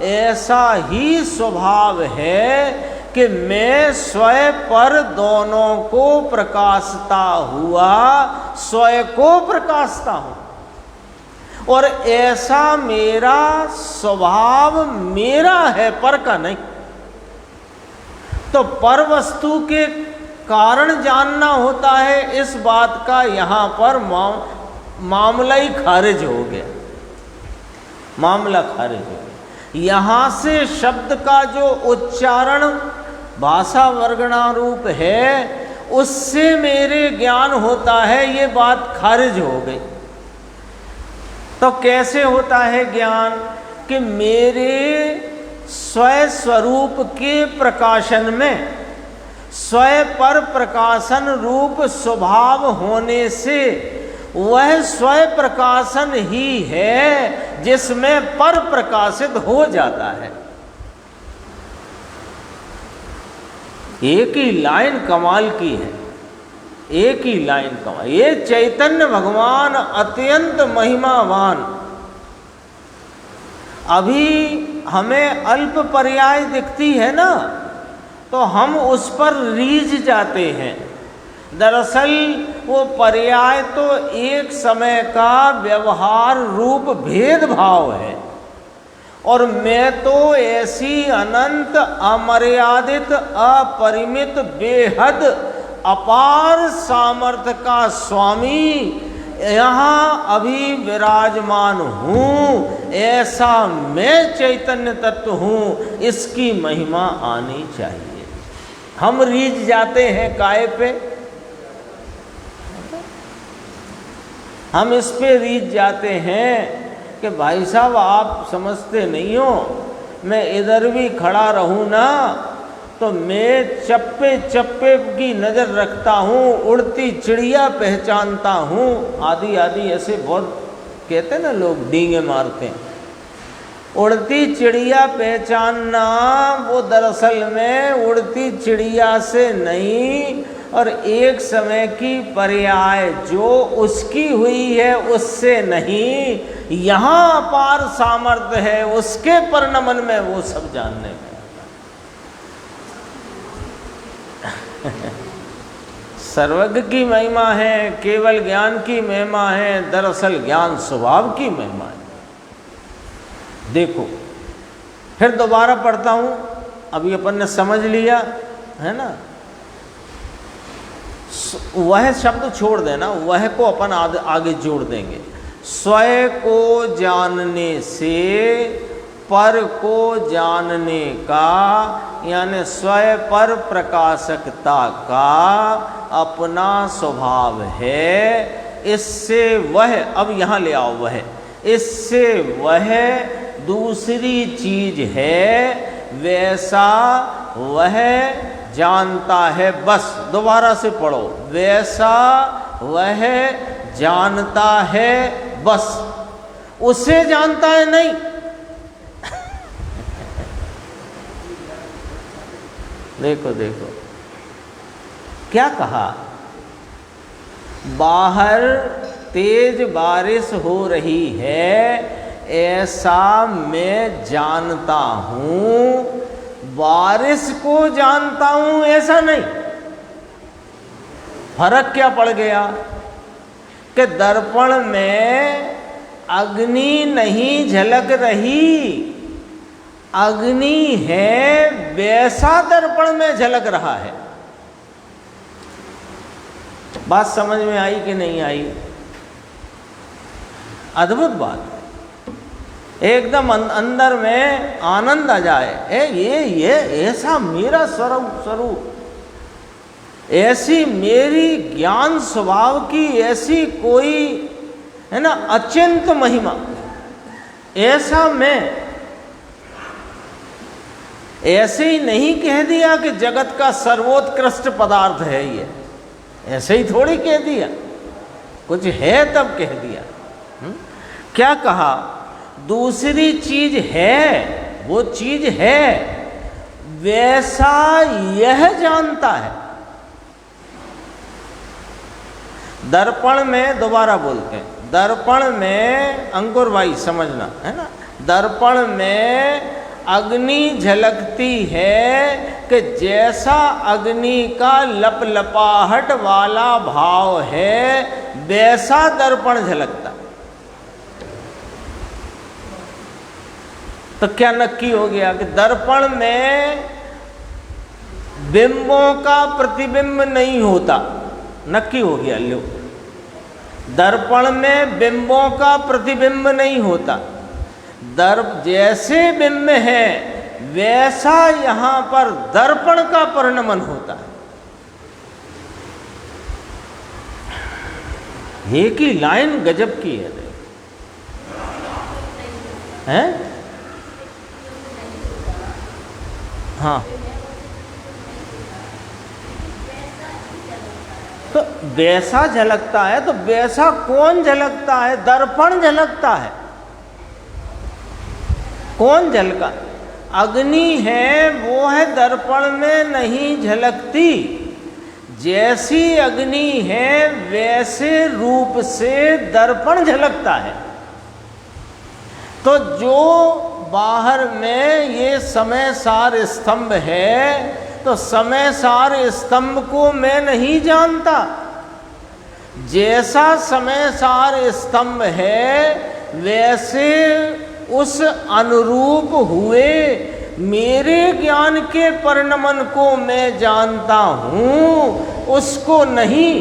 ऐसा ही स्वभाव है कि मैं स्वयं पर दोनों को प्रकाशता हुआ स्वयं को प्रकाशता हूँ। और ऐसा मेरा स्वभाव मेरा है, पर का नहीं। तो पर वस्तु के कारण जानना होता है, इस बात का यहाँ पर मामला ही खारिज हो गया। मामला खारिज हो गया। यहाँ से शब्द का जो उच्चारण भाषा वर्गणा रूप है उससे मेरे ज्ञान होता है, ये बात खारिज हो गई। तो कैसे होता है ज्ञान? कि मेरे स्वयं स्वरूप के प्रकाशन में, स्वयं पर प्रकाशन रूप स्वभाव होने से वह स्वयं प्रकाशन ही है जिसमें पर प्रकाशित हो जाता है। एक ही लाइन कमाल की है, एक ही लाइन कमाल। ये चैतन्य भगवान अत्यंत महिमावान। अभी हमें अल्प पर्याय दिखती है ना, तो हम उस पर रीझ जाते हैं। दरअसल वो पर्याय तो एक समय का व्यवहार रूप भेदभाव है, और मैं तो ऐसी अनंत अमर्यादित अपरिमित बेहद अपार सामर्थ्य का स्वामी यहाँ अभी विराजमान हूँ, ऐसा मैं चैतन्य तत्व हूँ, इसकी महिमा आनी चाहिए। हम रीझ जाते हैं काहे पे? हम इस पे रीझ जाते हैं कि भाई साहब आप समझते नहीं हो, मैं इधर भी खड़ा रहूँ ना तो मैं चप्पे चप्पे की नज़र रखता हूँ, उड़ती चिड़िया पहचानता हूँ, आदि आदि ऐसे बहुत कहते हैं ना लोग, डींगे मारते हैं। उड़ती चिड़िया पहचानना वो दरअसल में उड़ती चिड़िया से नहीं, और एक समय की पर्याय जो उसकी हुई है उससे नहीं, यहाँ अपार सामर्थ्य है उसके परिणमन में वो सब जानने में। सर्वज्ञ की महिमा है, केवल ज्ञान की महिमा है, दरअसल ज्ञान स्वभाव की महिमा है। देखो फिर दोबारा पढ़ता हूं, अभी अपन ने समझ लिया है ना। वह शब्द छोड़ देना, वह को अपन आगे जोड़ देंगे। स्वयं को जानने से पर को जानने का, यानी स्वयं पर प्रकाशकता का अपना स्वभाव है। इससे वह, अब यहाँ ले आओ, वह इससे वह दूसरी चीज है, वैसा वह जानता है। बस दोबारा से पढ़ो, वैसा वह जानता है, बस उसे जानता है नहीं। देखो देखो क्या कहा, बाहर तेज बारिश हो रही है ऐसा मैं जानता हूँ, बारिश को जानता हूँ ऐसा नहीं। फर्क क्या पड़ गया कि दर्पण में अग्नि नहीं झलक रही, अग्नि है वैसा दर्पण में झलक रहा है। बात समझ में आई कि नहीं आई? अद्भुत बात है, एकदम अंदर में आनंद आ जाए। ये ऐसा मेरा स्वरूप, ऐसी मेरी ज्ञान स्वभाव की ऐसी कोई है ना अचिंत महिमा, ऐसा मैं। ऐसे ही नहीं कह दिया कि जगत का सर्वोत्कृष्ट पदार्थ है ये, ऐसे ही थोड़ी कह दिया, कुछ है तब कह दिया। क्या कहा? दूसरी चीज है, वो चीज है वैसा यह जानता है। दर्पण में, दोबारा बोलते हैं, दर्पण में, अंकुर भाई समझना है ना, दर्पण में अग्नि झलकती है कि जैसा अग्नि का लपलपाहट वाला भाव है वैसा दर्पण झलकता। तो क्या नक्की हो गया कि दर्पण में बिंबों का प्रतिबिंब नहीं होता। नक्की हो गया। लो, दर्पण में बिंबों का प्रतिबिंब नहीं होता। जैसे बिंब है वैसा यहां पर दर्पण का परिणमन होता है। एक ही लाइन गजब की है, हैं? वैसा झलकता है, तो वैसा कौन झलकता है? दर्पण झलकता है। कौन झलका? अग्नि है, वो है दर्पण में नहीं झलकती। जैसी अग्नि है वैसे रूप से दर्पण झलकता है। तो जो बाहर में ये समय सार स्तंभ है, तो समय सार स्तंभ को मैं नहीं जानता। जैसा समय सार स्तंभ है वैसे उस अनुरूप हुए मेरे ज्ञान के परिणमन को मैं जानता हूं, उसको नहीं।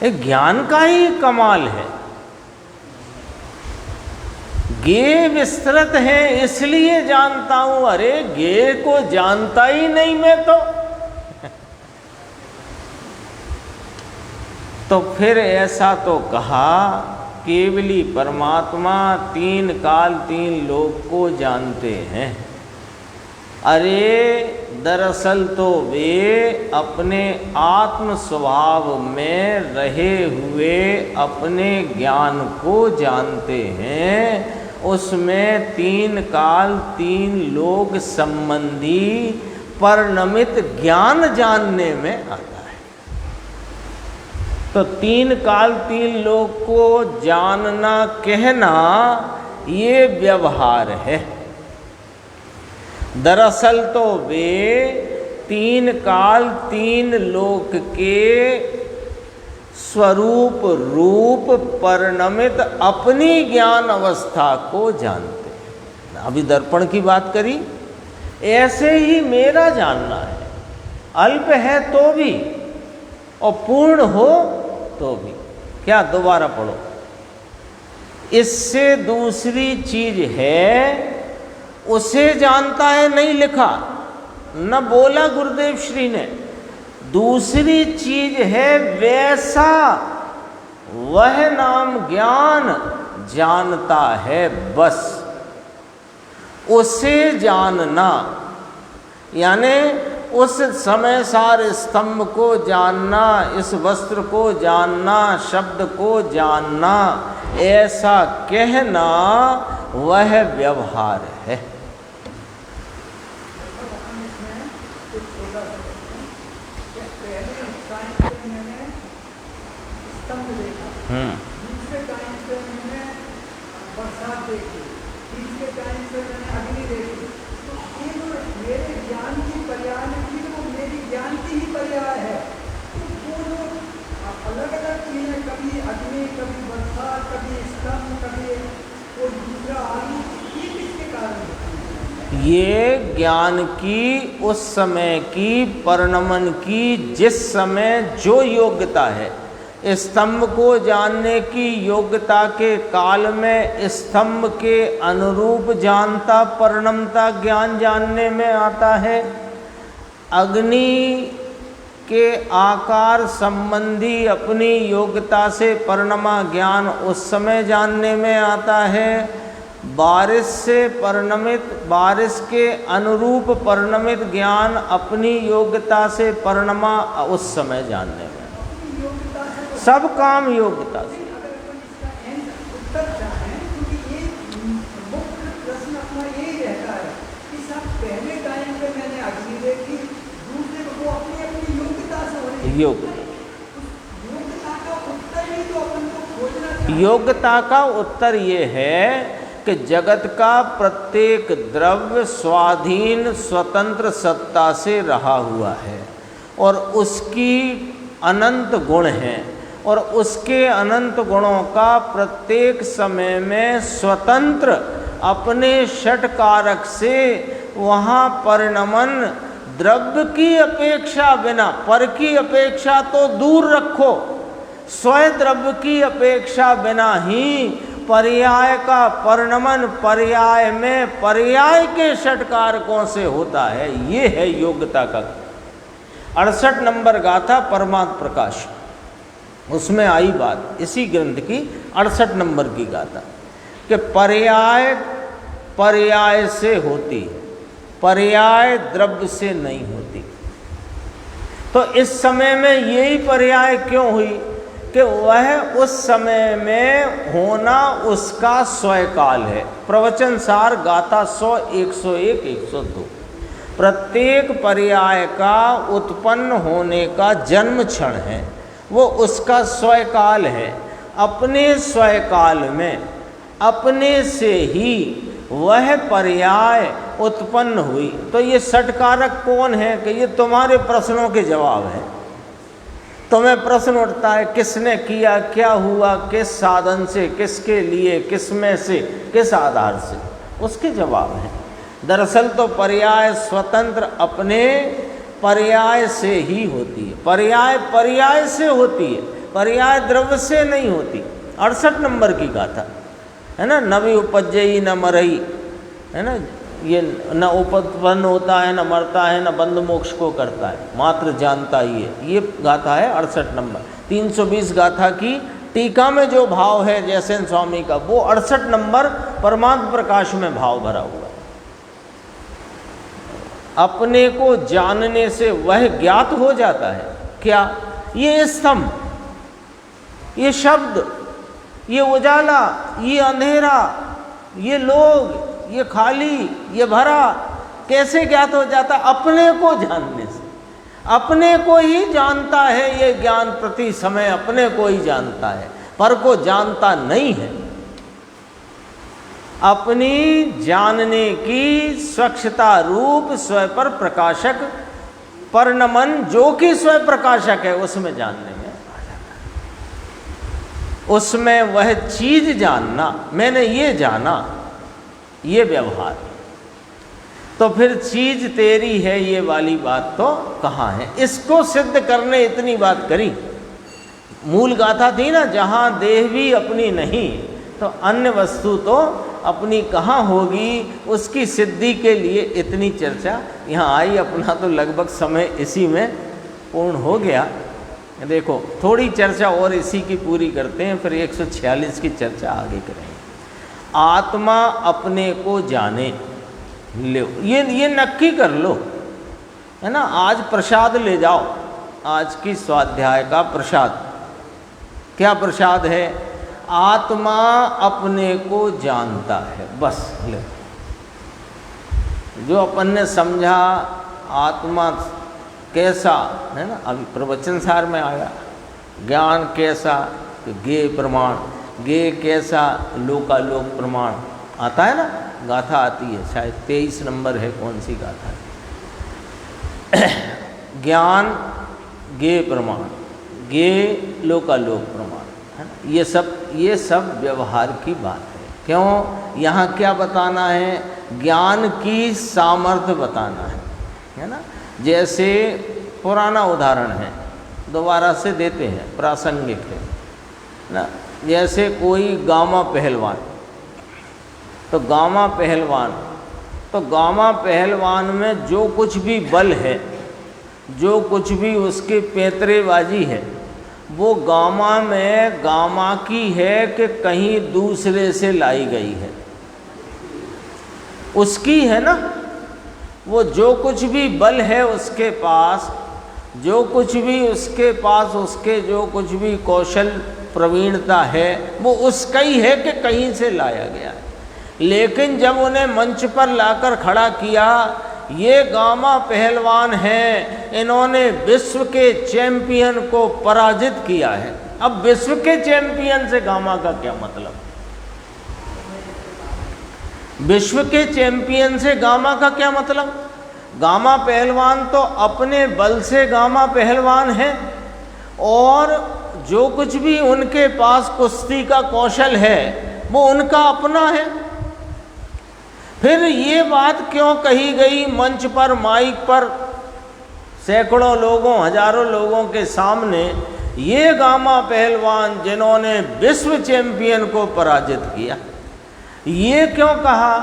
एक ज्ञान का ही कमाल है। गे विस्तृत है इसलिए जानता हूं। अरे गे को जानता ही नहीं मैं तो फिर ऐसा तो कहा केवली परमात्मा तीन काल तीन लोक को जानते हैं। अरे दरअसल तो वे अपने आत्म स्वभाव में रहे हुए अपने ज्ञान को जानते हैं। उसमें तीन काल तीन लोक संबंधी परिणमित ज्ञान जानने में आता है। तो तीन काल तीन लोक को जानना कहना ये व्यवहार है। दरअसल तो वे तीन काल तीन लोक के स्वरूप रूप परिणमित अपनी ज्ञान अवस्था को जानते हैं। अभी दर्पण की बात करी, ऐसे ही मेरा जानना है। अल्प है तो भी और पूर्ण हो तो भी। क्या? दोबारा पढ़ो। इससे दूसरी चीज है उसे जानता है, नहीं लिखा, न बोला गुरुदेव श्री ने। दूसरी चीज है वैसा वह नाम ज्ञान जानता है, बस उसे जानना। यानी उस समय सार स्तंभ को जानना, इस वस्त्र को जानना, शब्द को जानना, ऐसा कहना वह व्यवहार है। दूसरे टाइम पे मैंने बरसात देखी, तीसरे टाइम पे मैंने अग्नि देखी। तो केवल मेरे ज्ञान की पर्याय नहीं, वो मेरी ज्ञान की ही पर्याय है। तो वो जो अलग अलग चीजें, कभी अग्नि, कभी बरसात, कभी स्तंभ, कभी कोई दूसरा आलू, ये किसके कारण? ये ज्ञान की उस समय की परिणमन की जिस समय जो योग्यता है, स्तंभ को जानने की योग्यता के काल में स्तंभ के अनुरूप जानता परिणमता ज्ञान जानने में आता है। अग्नि के आकार संबंधी अपनी योग्यता से परिणमा ज्ञान उस समय जानने में आता है। बारिश से परिणमित, बारिश के अनुरूप परिणमित ज्ञान अपनी योग्यता से परिणमा उस समय जानने में। सब काम योग्यता से। उत्तर चाहें, क्योंकि ये मुख्य प्रश्न अपना यही रहता है कि सब पहले टाइम पे मैंने अग्नि देखी, दूसरे को अपनी अपनी योग्यता से हो रही। योग्यता का उत्तर ही तो अपन को खोजना चाहिए। योग्यता का उत्तर ये है कि जगत का प्रत्येक द्रव्य स्वाधीन स्वतंत्र सत्ता से रहा हुआ है और उसकी अनंत गुण हैं, और उसके अनंत गुणों का प्रत्येक समय में स्वतंत्र अपने षट कारक से वहाँ परिणमन द्रव्य की अपेक्षा बिना, पर की अपेक्षा तो दूर रखो, स्वयं द्रव्य की अपेक्षा बिना ही पर्याय का परिणमन पर्याय में पर्याय के षट कारकों से होता है। ये है योग्यता का। 68 नंबर गाथा परमात्म प्रकाश, उसमें आई बात इसी ग्रंथ की 68 नंबर की गाथा कि पर्याय पर्याय से होती, पर्याय द्रव्य से नहीं होती। तो इस समय में यही पर्याय क्यों हुई कि वह उस समय में होना उसका स्वयकाल है। प्रवचन सार गाथा 100, 101, 102। प्रत्येक पर्याय का उत्पन्न होने का जन्म क्षण है, वो उसका स्वयकाल है। अपने स्वयकाल में अपने से ही वह पर्याय उत्पन्न हुई। तो ये षटकारक कौन है कि ये तुम्हारे प्रश्नों के जवाब है। तुम्हें प्रश्न उठता है किसने किया, क्या हुआ, किस साधन से, किसके लिए, किस में से, किस आधार से, उसके जवाब हैं। दरअसल तो पर्याय स्वतंत्र अपने पर्याय से ही होती है। पर्याय पर्याय से होती है, पर्याय द्रव्य से नहीं होती। 68 नंबर की गाथा है ना, न भी उपजई न मरई, है ना, ये न उपत्पन्न होता है, न मरता है, न बंध मोक्ष को करता है, मात्र जानता ही है। ये गाथा है 68 नंबर। 320 गाथा की टीका में जो भाव है जयसेन स्वामी का, वो 68 नंबर परमात्म प्रकाश में भाव भरा हुआ है। अपने को जानने से वह ज्ञात हो जाता है। क्या? ये स्तंभ, ये शब्द, ये उजाला, ये अंधेरा, ये लोग, ये खाली, ये भरा कैसे ज्ञात हो जाता? अपने को जानने से। अपने को ही जानता है ये ज्ञान, प्रति समय अपने को ही जानता है, पर को जानता नहीं है। अपनी जानने की स्वच्छता रूप स्वयं पर प्रकाशक परनमन, जो कि स्वयं प्रकाशक है, उसमें जानने में आ जाता है। उसमें वह चीज जानना, मैंने ये जाना, ये व्यवहार। तो फिर चीज तेरी है ये वाली बात तो कहाँ है? इसको सिद्ध करने इतनी बात करी। मूल गाथा थी ना, जहाँ देह भी अपनी नहीं तो अन्य वस्तु तो अपनी कहाँ होगी, उसकी सिद्धि के लिए इतनी चर्चा यहाँ आई। अपना तो लगभग समय इसी में पूर्ण हो गया। देखो थोड़ी चर्चा और इसी की पूरी करते हैं, फिर 146 की चर्चा आगे करेंगे। आत्मा अपने को जाने लो, ये नक्की कर लो, है ना। आज प्रसाद ले जाओ, आज की स्वाध्याय का प्रसाद। क्या प्रसाद है? आत्मा अपने को जानता है, बस ले। जो अपन ने समझा आत्मा कैसा, है ना, अभी प्रवचन सार में आया। ज्ञान कैसा? तो ज्ञेय प्रमाण। ज्ञेय कैसा? लोकालोक प्रमाण आता है ना, गाथा आती है, शायद 23 नंबर है, कौन सी गाथा है? ज्ञान ज्ञेय प्रमाण, ज्ञेय लोकालोक प्रमाण, है ना। ये सब व्यवहार की बात है। क्यों? यहाँ क्या बताना है? ज्ञान की सामर्थ्य बताना है ना। जैसे पुराना उदाहरण है, दोबारा से देते हैं, प्रासंगिक है ना। जैसे कोई गामा पहलवान, तो गामा पहलवान में जो कुछ भी बल है, जो कुछ भी उसके पैतरेबाजी है, वो गामा में गामा की है कि कहीं दूसरे से लाई गई है? उसकी है ना। वो जो कुछ भी बल है उसके पास, जो कुछ भी उसके पास, उसके जो कुछ भी कौशल प्रवीणता है, वो उसका ही है कि कहीं से लाया गया है। लेकिन जब उन्हें मंच पर लाकर खड़ा किया, ये गामा पहलवान हैं, इन्होंने विश्व के चैंपियन को पराजित किया है। अब विश्व के चैंपियन से गामा का क्या मतलब? विश्व के चैंपियन से गामा का क्या मतलब? गामा पहलवान तो अपने बल से गामा पहलवान है, और जो कुछ भी उनके पास कुश्ती का कौशल है वो उनका अपना है। फिर ये बात क्यों कही गई मंच पर, माइक पर, सैकड़ों लोगों, हजारों लोगों के सामने, ये गामा पहलवान जिन्होंने विश्व चैंपियन को पराजित किया? ये क्यों कहा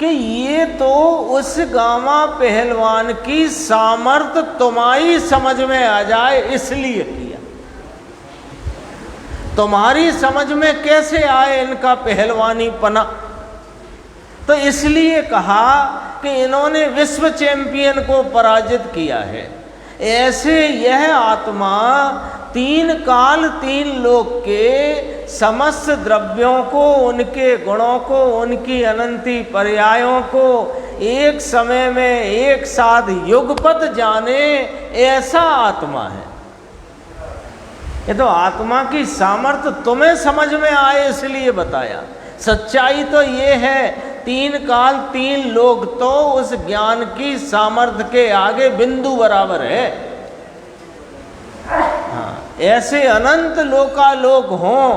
कि ये तो उस गामा पहलवान की सामर्थ्य तुम्हारी समझ में आ जाए इसलिए किया। तुम्हारी समझ में कैसे आए इनका पहलवानी पना? तो इसलिए कहा कि इन्होंने विश्व चैंपियन को पराजित किया है। ऐसे यह आत्मा तीन काल तीन लोक के समस्त द्रव्यों को, उनके गुणों को, उनकी अनंती पर्यायों को एक समय में एक साथ युगपत जाने, ऐसा आत्मा है। ये तो आत्मा की सामर्थ्य तुम्हें समझ में आए इसलिए बताया। सच्चाई तो ये है, तीन काल तीन लोक तो उस ज्ञान की सामर्थ्य के आगे बिंदु बराबर है। हाँ, ऐसे अनंत लोकालोक हों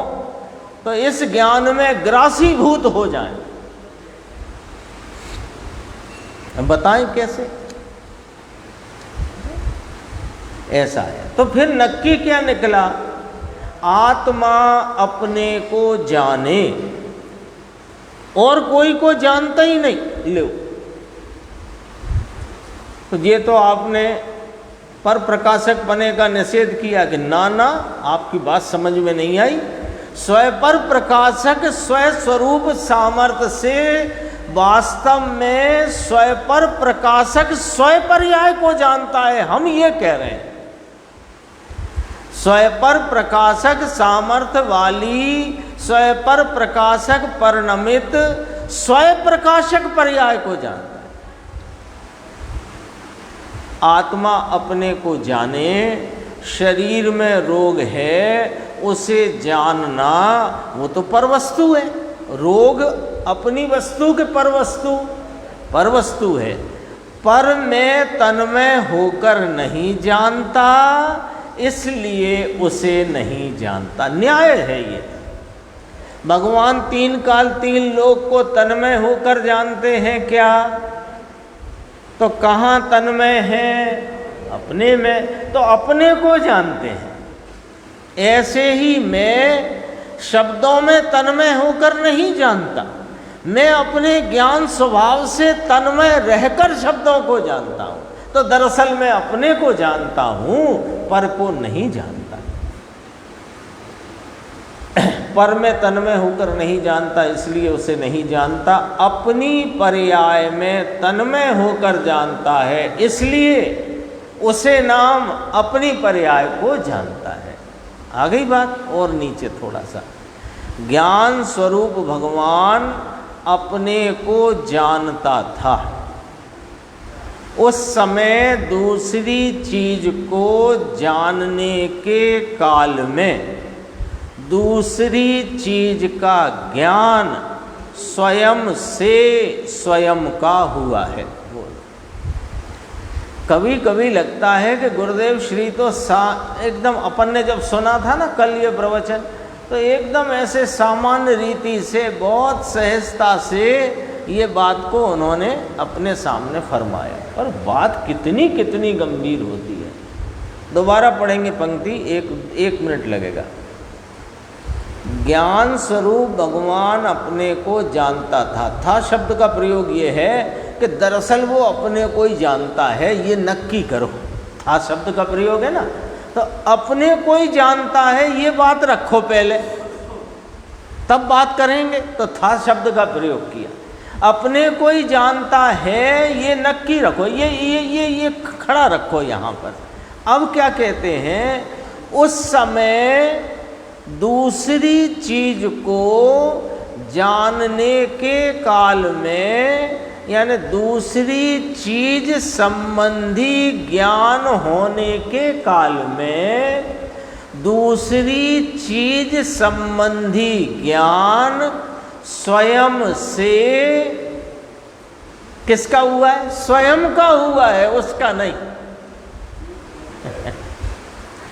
तो इस ज्ञान में ग्रासीभूत हो जाएं। बताएं कैसे? ऐसा है। तो फिर नक्की क्या निकला? आत्मा अपने को जाने और कोई को जानता ही नहीं। लो, तो ये तो आपने पर प्रकाशक बने का निषेध किया कि ना ना, आपकी बात समझ में नहीं आई। स्वयं पर प्रकाशक स्वयं स्वरूप सामर्थ्य से वास्तव में स्वयं पर प्रकाशक स्वयं पर्याय को जानता है। हम ये कह रहे हैं स्वयं पर प्रकाशक सामर्थ्य वाली, स्वयं पर प्रकाशक परिणमित स्वयं प्रकाशक पर्याय को जानता है। आत्मा अपने को जाने, शरीर में रोग है उसे जानना, वो तो परवस्तु है। रोग अपनी वस्तु के परवस्तु है। पर में तन्मय होकर नहीं जानता, इसलिए उसे नहीं जानता। न्याय है ये। भगवान तीन काल तीन लोक को तन्मय होकर जानते हैं क्या? तो कहाँ तन्मय है? अपने में। तो अपने को जानते हैं। ऐसे ही मैं शब्दों में तन्मय होकर नहीं जानता, मैं अपने ज्ञान स्वभाव से तन्मय रहकर शब्दों को जानता हूँ। तो दरअसल मैं अपने को जानता हूँ, पर को नहीं जानता। पर में तन्मय होकर नहीं जानता, इसलिए उसे नहीं जानता। अपनी पर्याय में तन्मय होकर जानता है, इसलिए उसे नाम अपनी पर्याय को जानता है। आ गई बात? और नीचे थोड़ा सा, ज्ञान स्वरूप भगवान अपने को जानता था। उस समय दूसरी चीज को जानने के काल में दूसरी चीज का ज्ञान स्वयं से स्वयं का हुआ है। कभी कभी लगता है कि गुरुदेव श्री तो एकदम, अपन ने जब सुना था ना कल ये प्रवचन, तो एकदम ऐसे सामान्य रीति से बहुत सहजता से ये बात को उन्होंने अपने सामने फरमाया। और बात कितनी कितनी गंभीर होती है। दोबारा पढ़ेंगे पंक्ति, एक मिनट लगेगा। ज्ञान स्वरूप भगवान अपने को जानता था शब्द का प्रयोग ये है कि दरअसल वो अपने को ही जानता है, ये नक्की करो। था शब्द का प्रयोग है ना, तो अपने को ही जानता है, ये बात रखो पहले, तब बात करेंगे। तो था शब्द का प्रयोग किया। अपने को ही जानता है, ये नक्की रखो, ये खड़ा रखो यहाँ पर। अब क्या कहते हैं? उस समय दूसरी चीज को जानने के काल में, यानी दूसरी चीज संबंधी ज्ञान होने के काल में, दूसरी चीज संबंधी ज्ञान स्वयं से किसका हुआ है? स्वयं का हुआ है, उसका नहीं।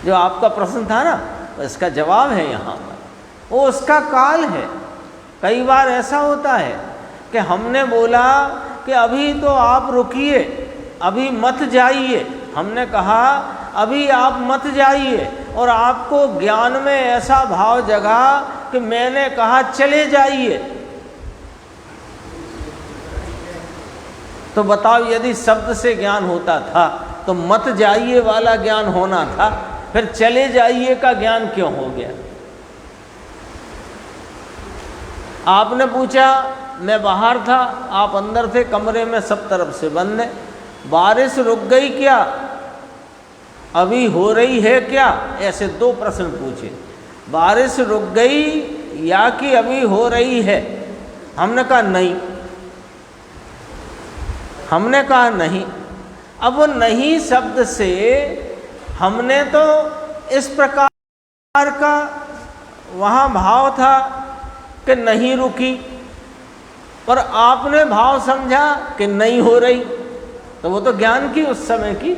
जो आपका प्रश्न था ना, इसका जवाब है यहाँ पर, वो उसका काल है। कई बार ऐसा होता है कि हमने बोला कि अभी तो आप रुकिए, अभी मत जाइए। हमने कहा अभी आप मत जाइए, और आपको ज्ञान में ऐसा भाव जगा कि मैंने कहा चले जाइए। तो बताओ, यदि शब्द से ज्ञान होता था तो मत जाइए वाला ज्ञान होना था, फिर चले जाइए का ज्ञान क्यों हो गया? आपने पूछा, मैं बाहर था, आप अंदर थे, कमरे में सब तरफ से बंद है, बारिश रुक गई क्या? अभी हो रही है क्या, ऐसे दो प्रश्न पूछे। बारिश रुक गई या कि अभी हो रही है। हमने कहा नहीं, हमने कहा नहीं। अब वो नहीं शब्द से हमने तो इस प्रकार का वहाँ भाव था कि नहीं रुकी, पर आपने भाव समझा कि नहीं हो रही, तो वो तो ज्ञान की उस समय की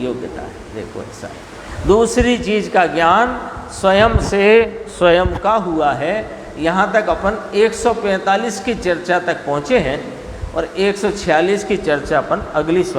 योग्यता है। देखो ऐसा है। दूसरी चीज का ज्ञान स्वयं से स्वयं का हुआ है। यहाँ तक अपन 145 की चर्चा तक पहुँचे हैं और 146 की चर्चा अपन अगली